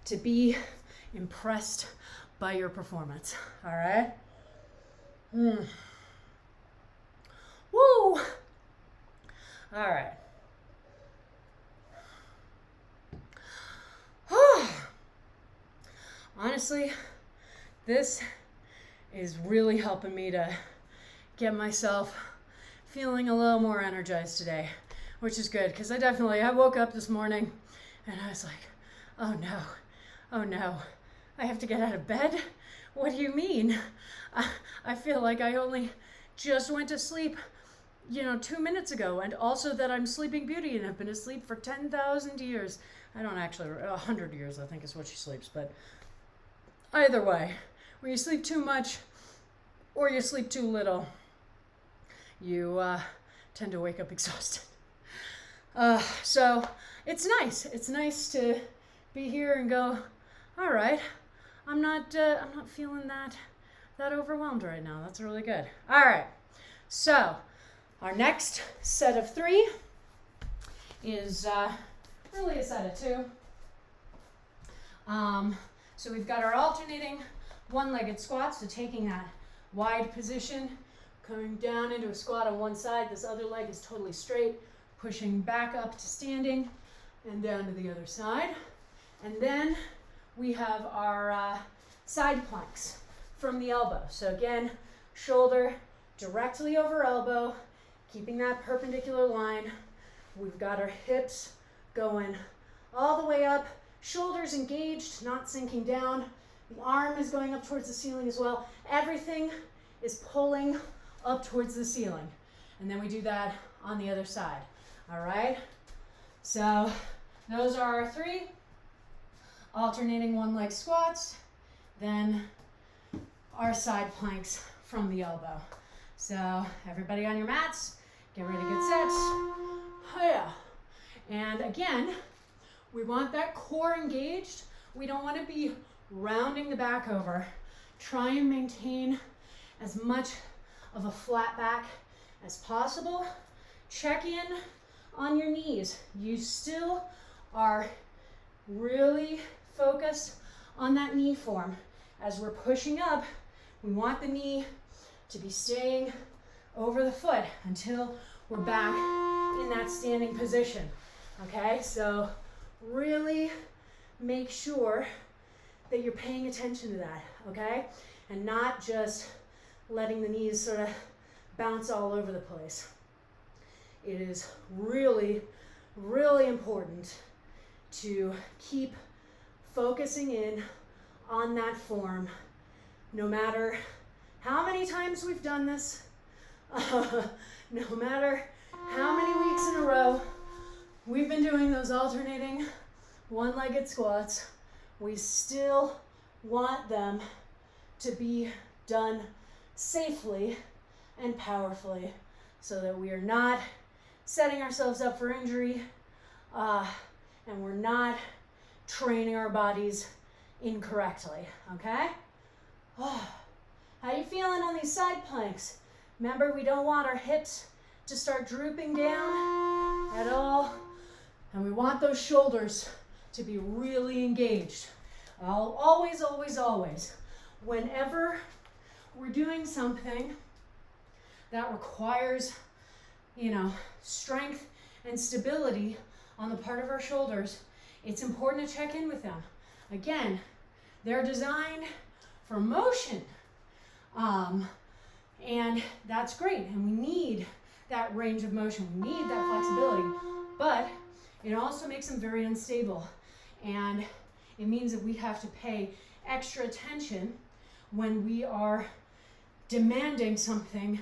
to be impressed by your performance. All right? Woo! All right. Honestly, this is really helping me to get myself feeling a little more energized today, which is good, because I woke up this morning and I was like, oh no, I have to get out of bed? What do you mean? I feel like I only just went to sleep, 2 minutes ago, and also that I'm Sleeping Beauty and have been asleep for 10,000 years. I don't actually, 100 years I think is what she sleeps, but either way, when you sleep too much or you sleep too little, you tend to wake up exhausted. So it's nice. It's nice to be here and go, all right, I'm not feeling that overwhelmed right now. That's really good. All right. So our next set of 3 is really a set of 2. So we've got our alternating one-legged squats, so taking that wide position, coming down into a squat on one side, this other leg is totally straight, pushing back up to standing and down to the other side. And then we have our side planks from the elbow. So again, shoulder directly over elbow, keeping that perpendicular line. We've got our hips going all the way up, shoulders engaged, not sinking down. The arm is going up towards the ceiling as well. Everything is pulling up towards the ceiling. And then we do that on the other side. All right? So those are our 3 alternating one-leg squats, then our side planks from the elbow. So everybody on your mats, get ready to get set. Oh yeah. And again, we want that core engaged. We don't want to be rounding the back over. Try and maintain as much of a flat back as possible. Check in on your knees. You still are really focused on that knee form. As we're pushing up, we want the knee to be staying over the foot until we're back in that standing position. Okay, so really make sure that you're paying attention to that, okay? And not just letting the knees sort of bounce all over the place. It is really, really important to keep focusing in on that form, no matter how many times we've done this, no matter how many weeks in a row we've been doing those alternating one-legged squats, we still want them to be done safely and powerfully so that we are not setting ourselves up for injury and we're not training our bodies incorrectly, okay? How you feeling on these side planks? Remember, we don't want our hips to start drooping down at all, and we want those shoulders to be really engaged. Always, always, always, whenever we're doing something that requires, strength and stability on the part of our shoulders, it's important to check in with them. Again, they're designed for motion, and that's great, and we need that range of motion. We need that flexibility, but it also makes them very unstable, and it means that we have to pay extra attention when we are demanding something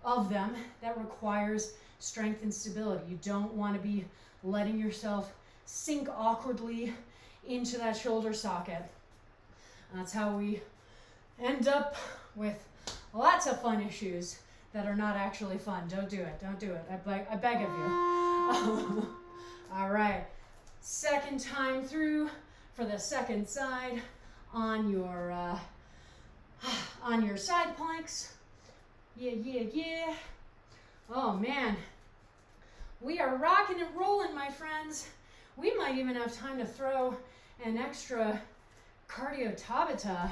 of them that requires strength and stability. You don't want to be letting yourself sink awkwardly into that shoulder socket. That's how we end up with lots of fun issues that are not actually fun. Don't do it. Don't do it. I beg of you. All right. Second time through for the second side on your side planks. Yeah. Oh man. We are rocking and rolling, my friends. We might even have time to throw an extra cardio Tabata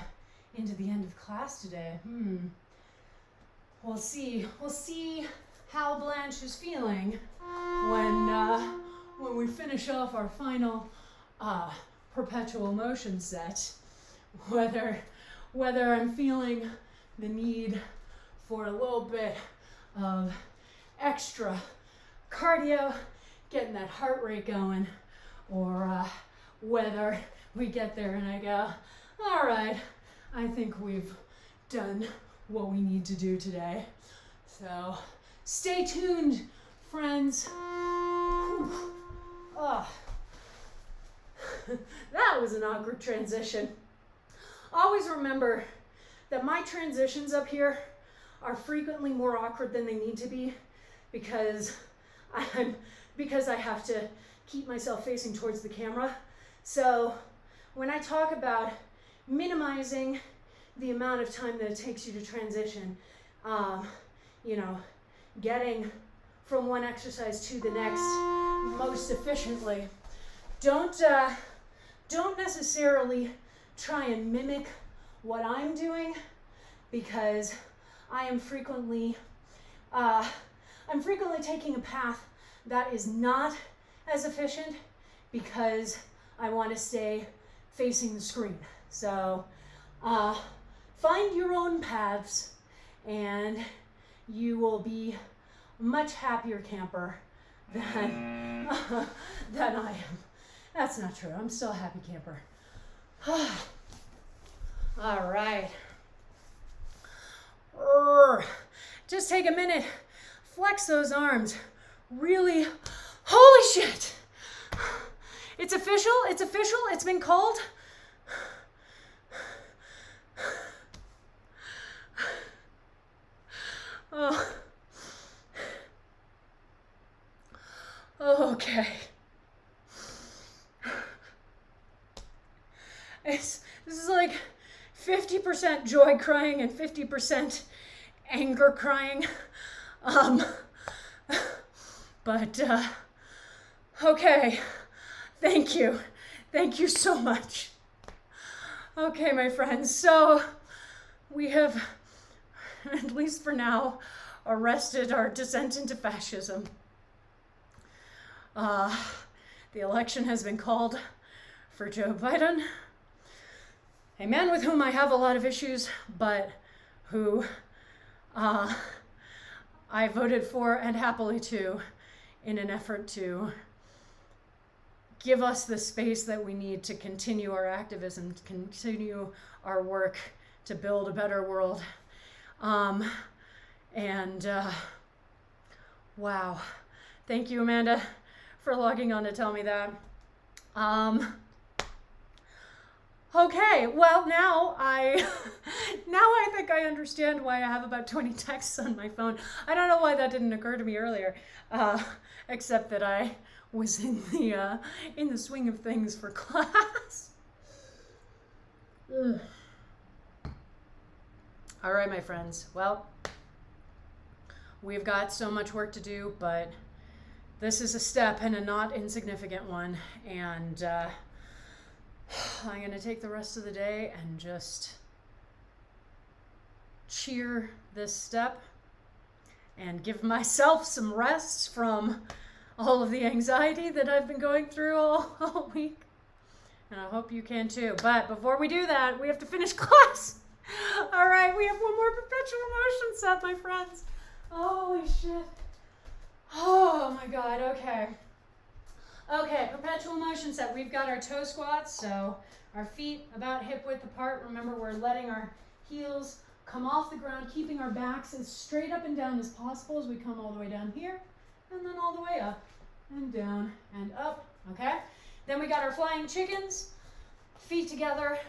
into the end of class today. We'll see how Blanche is feeling when we finish off our final perpetual motion set. Whether I'm feeling the need for a little bit of extra cardio, getting that heart rate going, or whether we get there and I go, all right, I think we've done what we need to do today. So stay tuned, friends. Oh, that was an awkward transition. Always remember that my transitions up here are frequently more awkward than they need to be because I have to keep myself facing towards the camera. So when I talk about minimizing the amount of time that it takes you to transition, getting from one exercise to the next most efficiently, don't necessarily try and mimic what I'm doing, because I'm frequently taking a path that is not as efficient because I want to stay facing the screen. So find your own paths and you will be a much happier camper than I am. That's not true. I'm still a happy camper. All right. Just take a minute. Flex those arms. Really. Holy shit. It's official. It's official. It's been called. Oh. Okay. This is like 50% joy crying and 50% anger crying. Okay. Thank you. Thank you so much. Okay, my friends. So we have, at least for now, arrested our descent into fascism. The election has been called for Joe Biden, a man with whom I have a lot of issues, but who I voted for, and happily too, in an effort to give us the space that we need to continue our activism, to continue our work to build a better world. Wow. Thank you, Amanda, for logging on to tell me that. Okay, well, now I think I understand why I have about 20 texts on my phone. I don't know why that didn't occur to me earlier, except that I was in the swing of things for class. Ugh. All right, my friends. Well, we've got so much work to do, but this is a step and a not insignificant one, and I'm going to take the rest of the day and just cheer this step and give myself some rest from all of the anxiety that I've been going through all week. And I hope you can too. But before we do that, we have to finish class. All right, we have one more perpetual motion set, my friends. Holy shit. Oh my God, okay. Okay, perpetual motion set. We've got our toe squats, so our feet about hip width apart. Remember, we're letting our heels come off the ground, keeping our backs as straight up and down as possible as we come all the way down here, and then all the way up and down and up, okay? Then we got our flying chickens, feet together,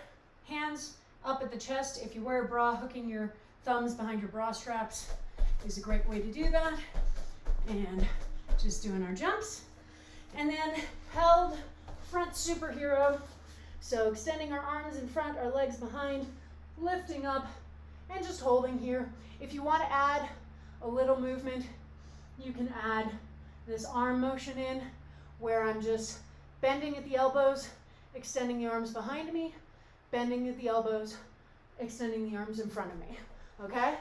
hands up at the chest. If you wear a bra, hooking your thumbs behind your bra straps is a great way to do that. And just doing our jumps. And then held front superhero. So extending our arms in front, our legs behind, lifting up, and just holding here. If you want to add a little movement, you can add this arm motion in, where I'm just bending at the elbows, extending the arms behind me, bending at the elbows, extending the arms in front of me, okay?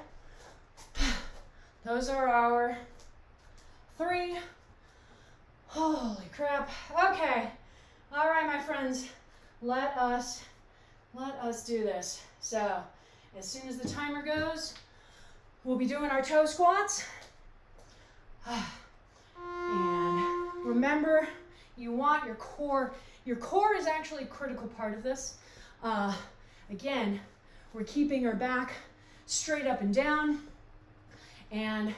Those are our 3. Holy crap. Okay. All right, my friends, let us do this. So as soon as the timer goes, we'll be doing our toe squats. And remember, you want your core. Your core is actually a critical part of this. Again, we're keeping our back straight up and down, and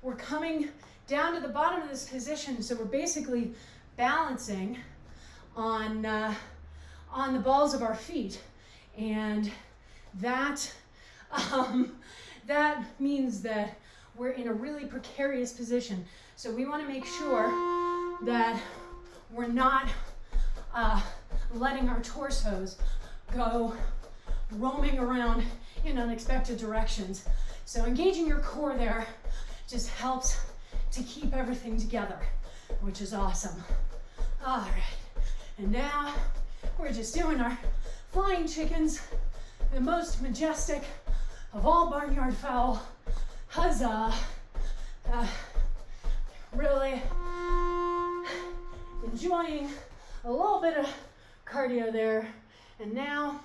we're coming down to the bottom of this position. So we're basically balancing on the balls of our feet, and that that means that we're in a really precarious position. So we want to make sure that we're not letting our torsos go roaming around in unexpected directions. So engaging your core there just helps to keep everything together, which is awesome. All right, and now we're just doing our flying chickens, the most majestic of all barnyard fowl. Huzzah! Really enjoying a little bit of cardio there. And now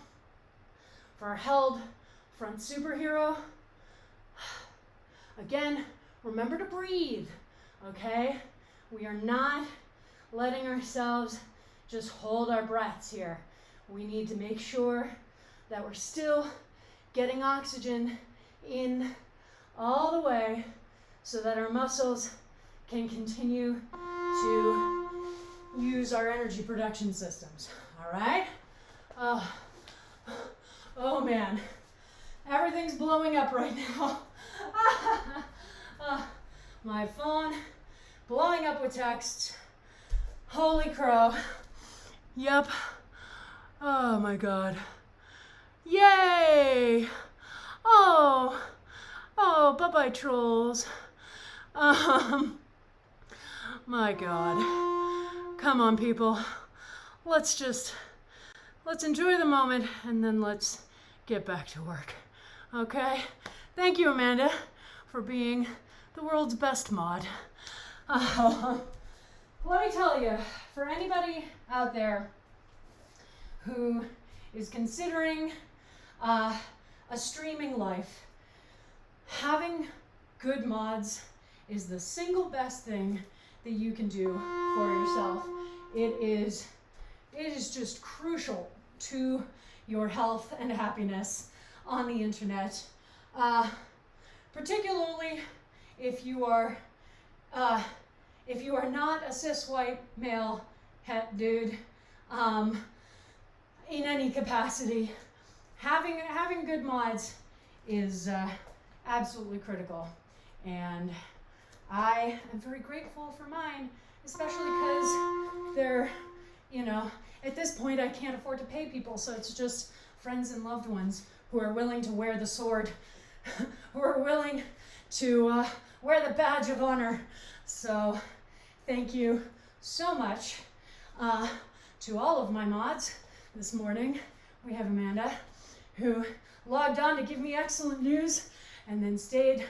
for our held front superhero. Again, remember to breathe, okay? We are not letting ourselves just hold our breaths here. We need to make sure that we're still getting oxygen in all the way so that our muscles can continue to use our energy production systems, all right? Oh man, everything's blowing up right now. My phone blowing up with texts. Holy crow. Yep. Oh my God. Yay! Oh, bye-bye trolls. My God. Come on, people. Let's enjoy the moment, and then let's get back to work. Okay? Thank you, Amanda, for being the world's best mod. Let me tell you, for anybody out there who is considering a streaming life, having good mods is the single best thing that you can do for yourself. It is just crucial to your health and happiness on the internet, particularly if you are not a cis white male het dude in any capacity. Having good mods is absolutely critical, and I am very grateful for mine, especially because they're, at this point I can't afford to pay people, so it's just friends and loved ones who are willing to wear the sword, who are willing to wear the badge of honor. So thank you so much to all of my mods this morning. We have Amanda, who logged on to give me excellent news and then stayed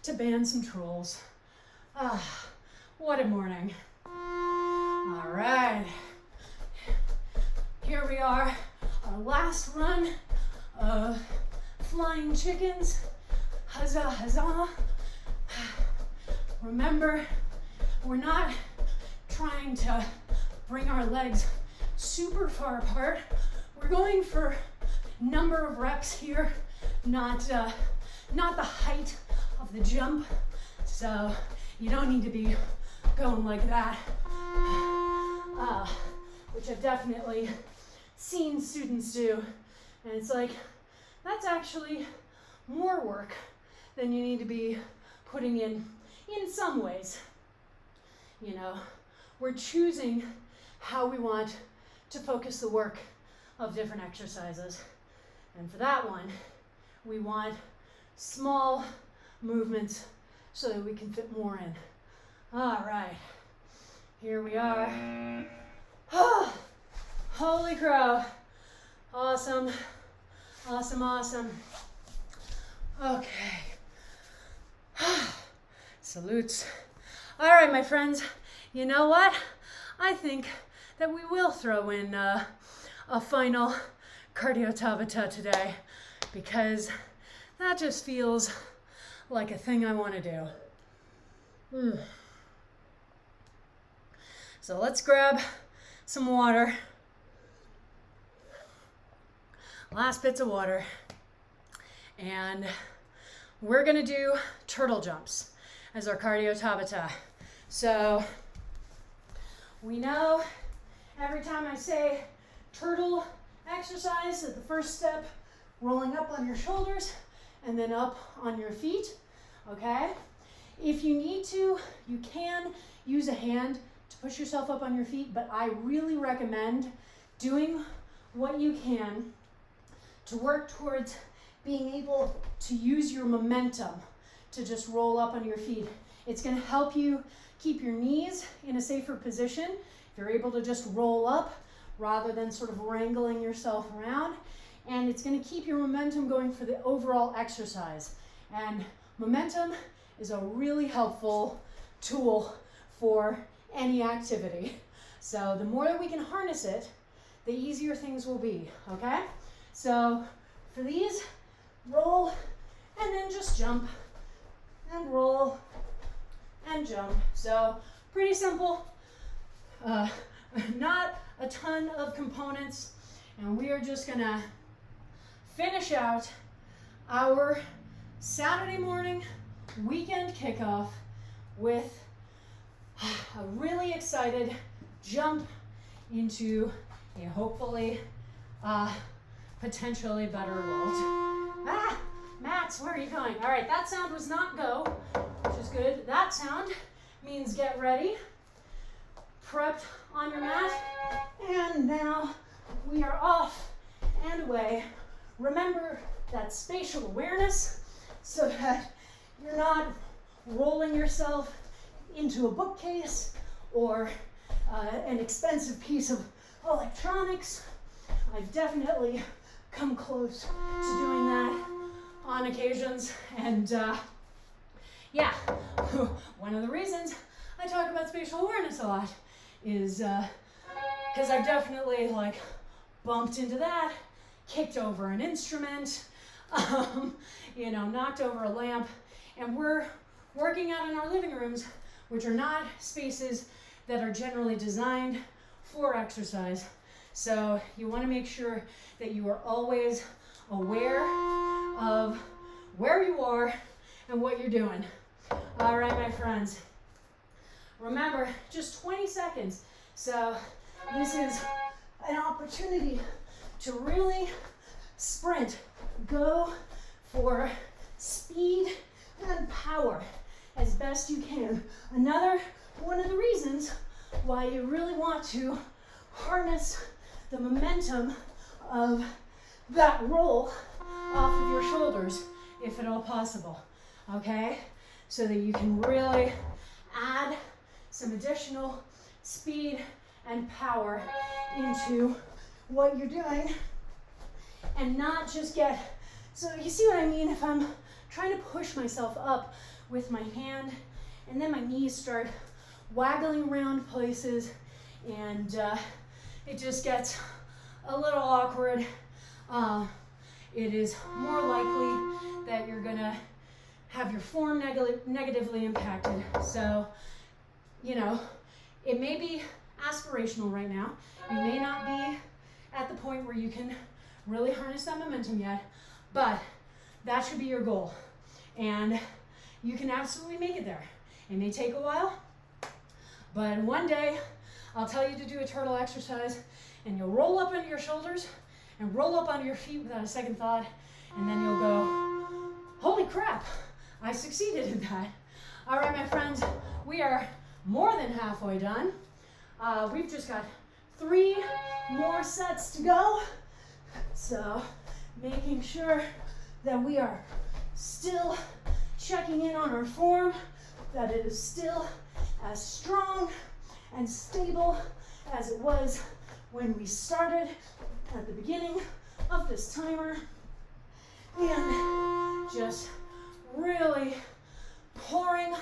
to ban some trolls. What a morning. All right. Here we are, our last run of flying chickens. Huzzah, huzzah. Remember, we're not trying to bring our legs super far apart. We're going for number of reps here, not not the height of the jump, so you don't need to be going like that, which I've definitely seen students do, and it's like, that's actually more work than you need to be putting in some ways. You know, we're choosing how we want to focus the work of different exercises. And for that one, we want small movements so that we can fit more in. All right, here we are. Oh, holy crow. Awesome, awesome, awesome. Okay. Salutes. All right, my friends, you know what? I think that we will throw in a final cardio tabata today, because that just feels like a thing I want to do. So let's grab some water. Last bits of water. And we're gonna do turtle jumps as our cardio tabata. So we know every time I say turtle exercise, that the first step, rolling up on your shoulders and then up on your feet, okay? If you need to, you can use a hand to push yourself up on your feet, but I really recommend doing what you can to work towards being able to use your momentum to just roll up on your feet. It's gonna help you keep your knees in a safer position if you're able to just roll up rather than sort of wrangling yourself around. And it's gonna keep your momentum going for the overall exercise. And momentum is a really helpful tool for any activity. So the more that we can harness it, the easier things will be, okay? So for these, roll and then just jump and roll and jump. So pretty simple, not a ton of components, and we are just gonna finish out our Saturday morning weekend kickoff with a really excited jump into a hopefully potentially better world. Max, where are you going? All right, that sound was not go, which is good. That sound means get ready, prepped on your mat, and now we are off and away. Remember that spatial awareness so that you're not rolling yourself into a bookcase or an expensive piece of electronics. I've definitely come close to doing that on occasions, and yeah, one of the reasons I talk about spatial awareness a lot is because I've definitely bumped into that, kicked over an instrument, knocked over a lamp, and we're working out in our living rooms, which are not spaces that are generally designed for exercise. So you want to make sure that you are always aware of where you are and what you're doing. All right, my friends. Remember, just 20 seconds. So this is an opportunity to really sprint. Go for speed and power as best you can. Another one of the reasons why you really want to harness the momentum of that roll off of your shoulders, if at all possible, okay? So that you can really add some additional speed and power into what you're doing and not just get, so you see what I mean? If I'm trying to push myself up with my hand and then my knees start waggling around places and it just gets a little awkward, it is more likely that you're gonna have your form negatively impacted. So, it may be aspirational right now. You may not be at the point where you can really harness that momentum yet, but that should be your goal. And you can absolutely make it there. It may take a while, but one day I'll tell you to do a turtle exercise and you'll roll up onto your shoulders and roll up onto your feet without a second thought, and then you'll go, holy crap, I succeeded in that. All right, my friends, we are more than halfway done. We've just got 3 more sets to go. So making sure that we are still checking in on our form, that it is still as strong and stable as it was when we started at the beginning of this timer, and just really pouring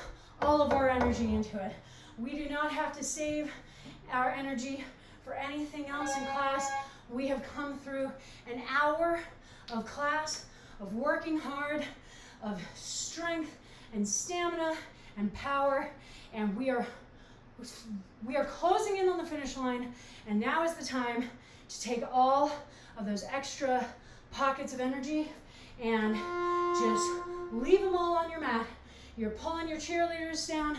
all of our energy into it. We do not have to save our energy for anything else in class. We have come through an hour of class, of working hard, of strength and stamina and power, and we are closing in on the finish line, and now is the time to take all of those extra pockets of energy and just leave them all on your mat. You're pulling your cheerleaders down,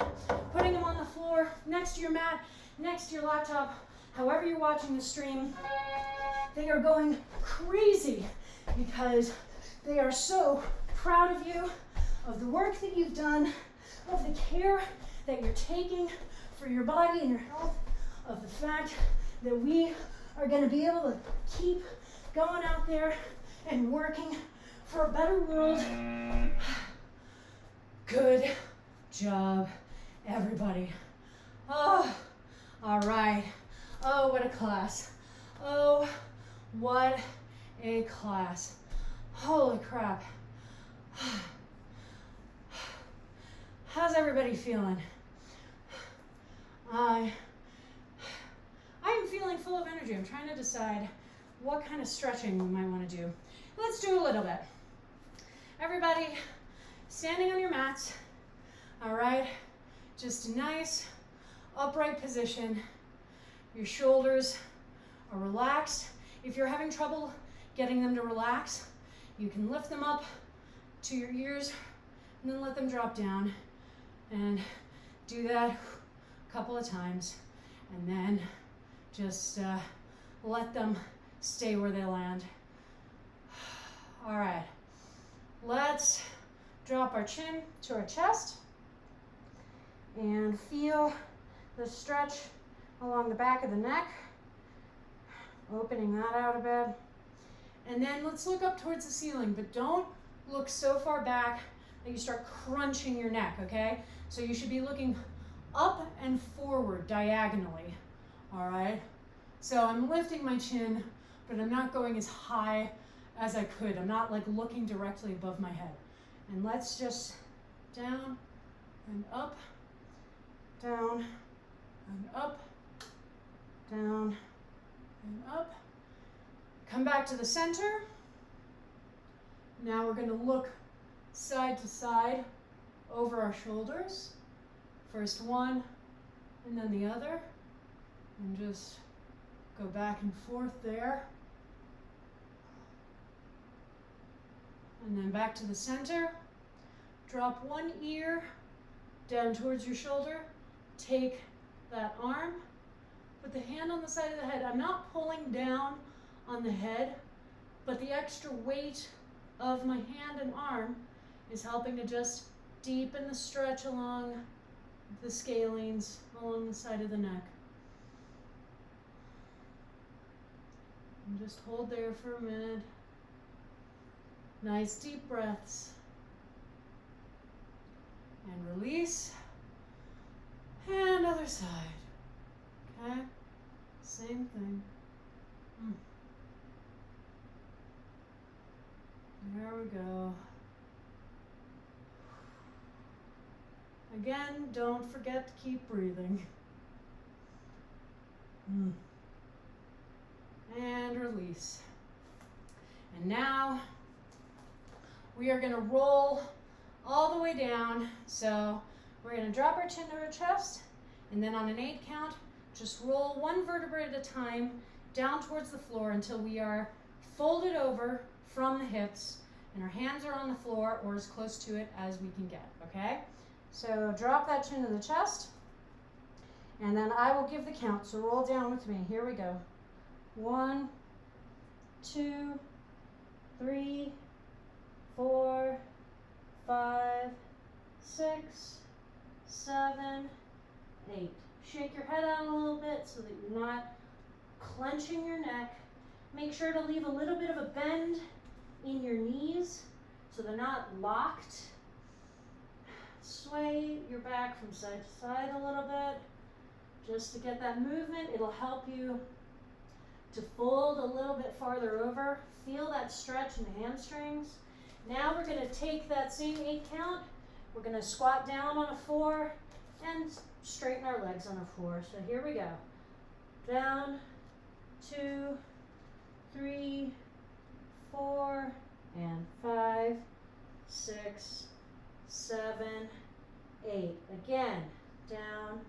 putting them on the floor, next to your mat, next to your laptop, however you're watching the stream. They are going crazy because they are so proud of you, of the work that you've done, of the care that you're taking for your body and your health, of the fact that we are going to be able to keep going out there and working for a better world. Good job, everybody. Oh, all right. Oh, what a class. Oh, what a class. Holy crap. How's everybody feeling? I'm feeling full of energy. I'm trying to decide what kind of stretching we might want to do. Let's do a little bit. Everybody, standing on your mats. All right, just a nice upright position. Your shoulders are relaxed. If you're having trouble getting them to relax, you can lift them up to your ears and then let them drop down, and do that a couple of times, and then just let them stay where they land. All right, let's drop our chin to our chest and feel the stretch along the back of the neck, opening that out a bit. And then let's look up towards the ceiling, but don't look so far back that you start crunching your neck, okay? So you should be looking up and forward diagonally, all right? So I'm lifting my chin, but I'm not going as high as I could. I'm not like looking directly above my head. And let's just down and up, down and up, down and up. Come back to the center. Now we're going to look side to side over our shoulders. First one and then the other. And just go back and forth there. And then back to the center. Drop one ear down towards your shoulder. Take that arm. Put the hand on the side of the head. I'm not pulling down on the head, but the extra weight of my hand and arm is helping to just deepen the stretch along the scalenes, along the side of the neck. And just hold there for a minute. Nice deep breaths. And release. And other side. Okay? Same thing. There we go. Again, don't forget to keep breathing. And release. And now we are going to roll all the way down. So we're going to drop our chin to our chest, and then on an 8 count, just roll one vertebrae at a time down towards the floor until we are folded over from the hips and our hands are on the floor or as close to it as we can get, okay? So drop that chin to the chest, and then I will give the count, so roll down with me. Here we go. 1, 2, 3, 4, 5, 6, 7, 8. Shake your head out a little bit so that you're not clenching your neck. Make sure to leave a little bit of a bend in your knees so they're not locked. Sway your back from side to side a little bit just to get that movement. It'll help you to fold a little bit farther over. Feel that stretch in the hamstrings. Now we're going to take that same 8 count. We're going to squat down on a 4 and straighten our legs on a 4. So here we go. Down, 2, 3, 4, and 5, 6, 7, 8. Again, down,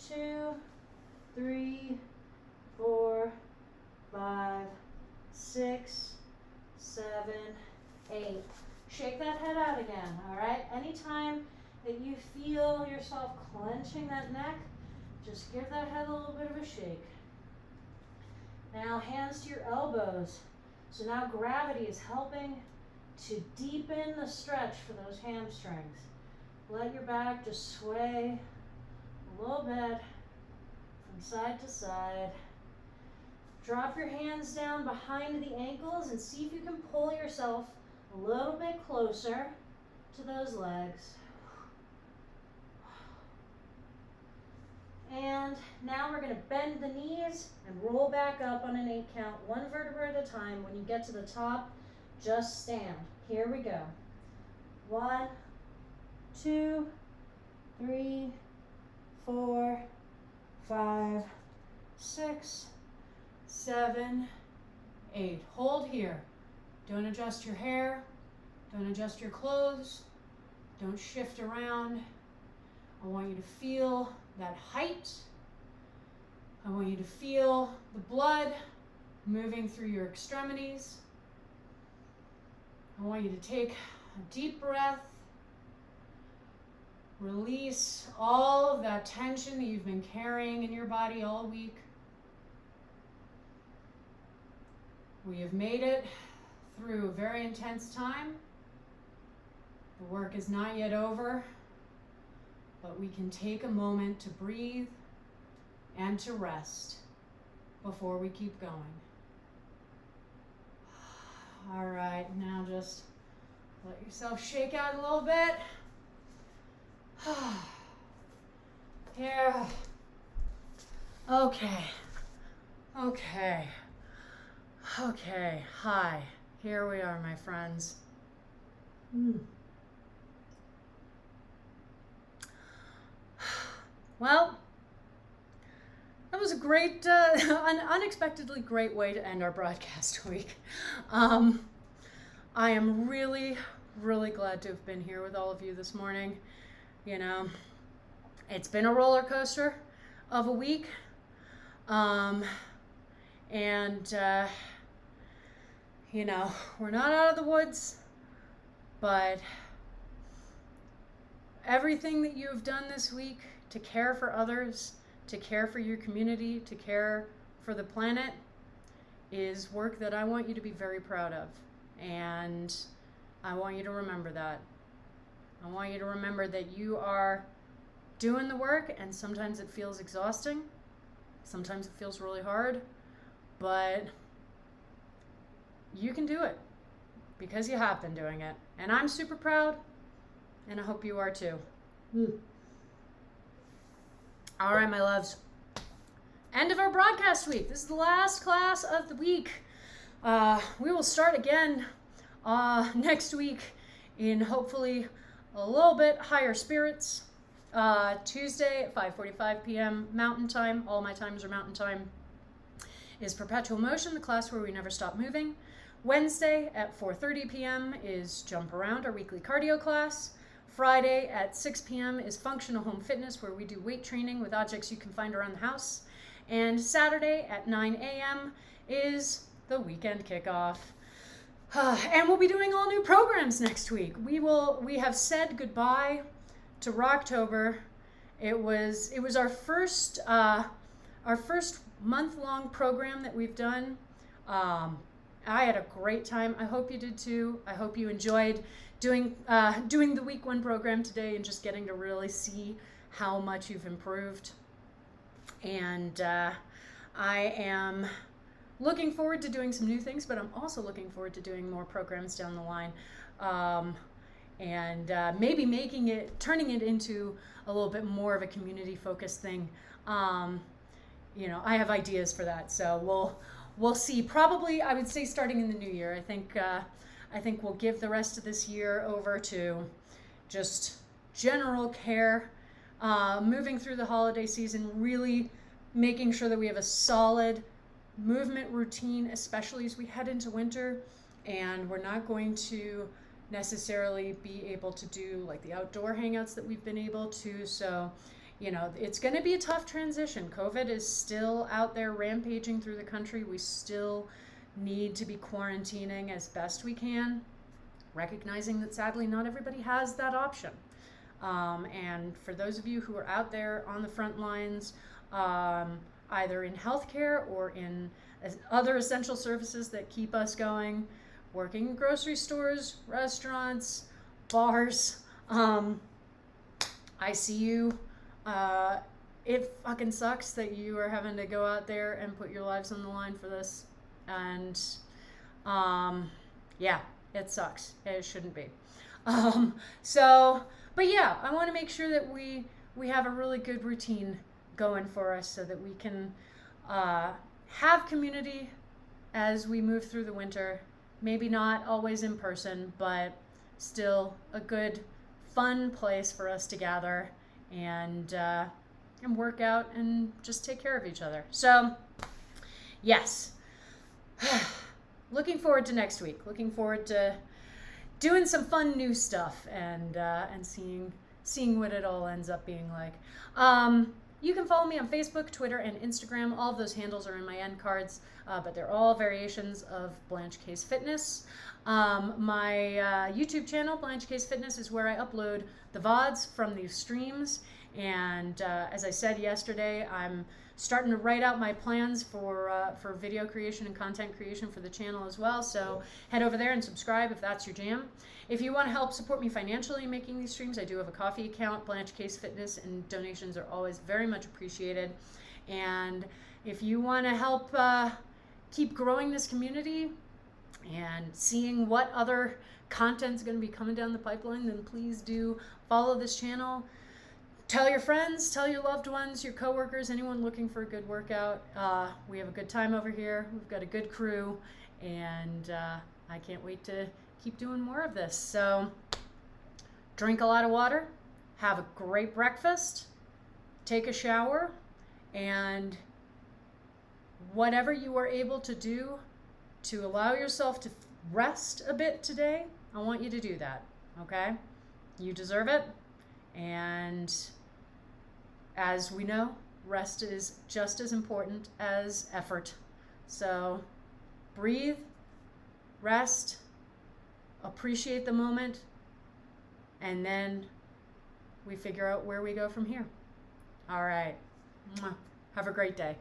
2, 3, 4, 5, 6, 7, 8. Shake that head out again, all right? Anytime that you feel yourself clenching that neck, just give that head a little bit of a shake. Now hands to your elbows. So now gravity is helping to deepen the stretch for those hamstrings. Let your back just sway a little bit from side to side. Drop your hands down behind the ankles and see if you can pull yourself a little bit closer to those legs. And now we're going to bend the knees and roll back up on an 8 count, 1 vertebra at a time. When you get to the top, just stand. Here we go. 1, 2, 3, 4, 5, 6, 7, 8. Hold here. Don't adjust your hair. Don't adjust your clothes. Don't shift around. I want you to feel that height. I want you to feel the blood moving through your extremities. I want you to take a deep breath. Release all of that tension that you've been carrying in your body all week. We have made it through a very intense time. The work is not yet over, but we can take a moment to breathe and to rest before we keep going. All right, now just let yourself shake out a little bit. Here. Okay. Hi. Here we are, my friends. Well, that was a great, an unexpectedly great way to end our broadcast week. I am really, really glad to have been here with all of you this morning. You know, it's been a roller coaster of a week. You know, we're not out of the woods, but everything that you have done this week to care for others, to care for your community, to care for the planet is work that I want you to be very proud of. And I want you to remember that. I want you to remember that you are doing the work, and sometimes it feels exhausting. Sometimes it feels really hard, but you can do it because you have been doing it. And I'm super proud, and I hope you are too. All right, my loves. End of our broadcast week. This is the last class of the week. We will start again next week in hopefully a little bit higher spirits. Tuesday at 5:45 p.m. Mountain Time. All my times are Mountain Time. Is Perpetual Motion, the class where we never stop moving. Wednesday at 4:30 p.m. is Jump Around, our weekly cardio class. Friday at 6 p.m. is Functional Home Fitness, where we do weight training with objects you can find around the house. And Saturday at 9 a.m. is the weekend kickoff. And we'll be doing all new programs next week. We have said goodbye to Rocktober. It was our first month-long program that we've done. I had a great time. I hope you did too. I hope you enjoyed doing the week 1 program today and just getting to really see how much you've improved. And I am looking forward to doing some new things, but I'm also looking forward to doing more programs down the line, and maybe turning it into a little bit more of a community-focused thing. I have ideas for that, so we'll see. Probably, I would say starting in the new year. I think we'll give the rest of this year over to just general care, moving through the holiday season, really making sure that we have a solid movement routine, especially as we head into winter, and we're not going to necessarily be able to do like the outdoor hangouts that we've been able to. So, it's going to be a tough transition. COVID is still out there rampaging through the country. We still need to be quarantining as best we can, recognizing that sadly not everybody has that option. And for those of you who are out there on the front lines, either in healthcare or in other essential services that keep us going, working in grocery stores, restaurants, bars, I see you. It fucking sucks that you are having to go out there and put your lives on the line for this. And yeah, it sucks. It shouldn't be. But yeah, I want to make sure that we have a really good routine going for us so that we can have community as we move through the winter. Maybe not always in person, but still a good, fun place for us to gather and work out and just take care of each other. So, yes. Looking forward to next week. Looking forward to doing some fun new stuff and seeing what it all ends up being like. You can follow me on Facebook, Twitter, and Instagram. All of those handles are in my end cards, but they're all variations of Blanche Case Fitness. My YouTube channel, Blanche Case Fitness, is where I upload the VODs from these streams. And as I said yesterday, I'm starting to write out my plans for video creation and content creation for the channel as well. So head over there and subscribe if that's your jam. If you want to help support me financially in making these streams, I do have a coffee account, Blanche Case Fitness, and donations are always very much appreciated. And if you want to help keep growing this community and seeing what other content's going to be coming down the pipeline, then please do follow this channel. Tell your friends, tell your loved ones, your coworkers, anyone looking for a good workout. We have a good time over here. We've got a good crew, and I can't wait to keep doing more of this. So drink a lot of water, have a great breakfast, take a shower, and whatever you are able to do to allow yourself to rest a bit today, I want you to do that, okay? You deserve it. And as we know, rest is just as important as effort. So breathe, rest, appreciate the moment, and then we figure out where we go from here. All right. Have a great day.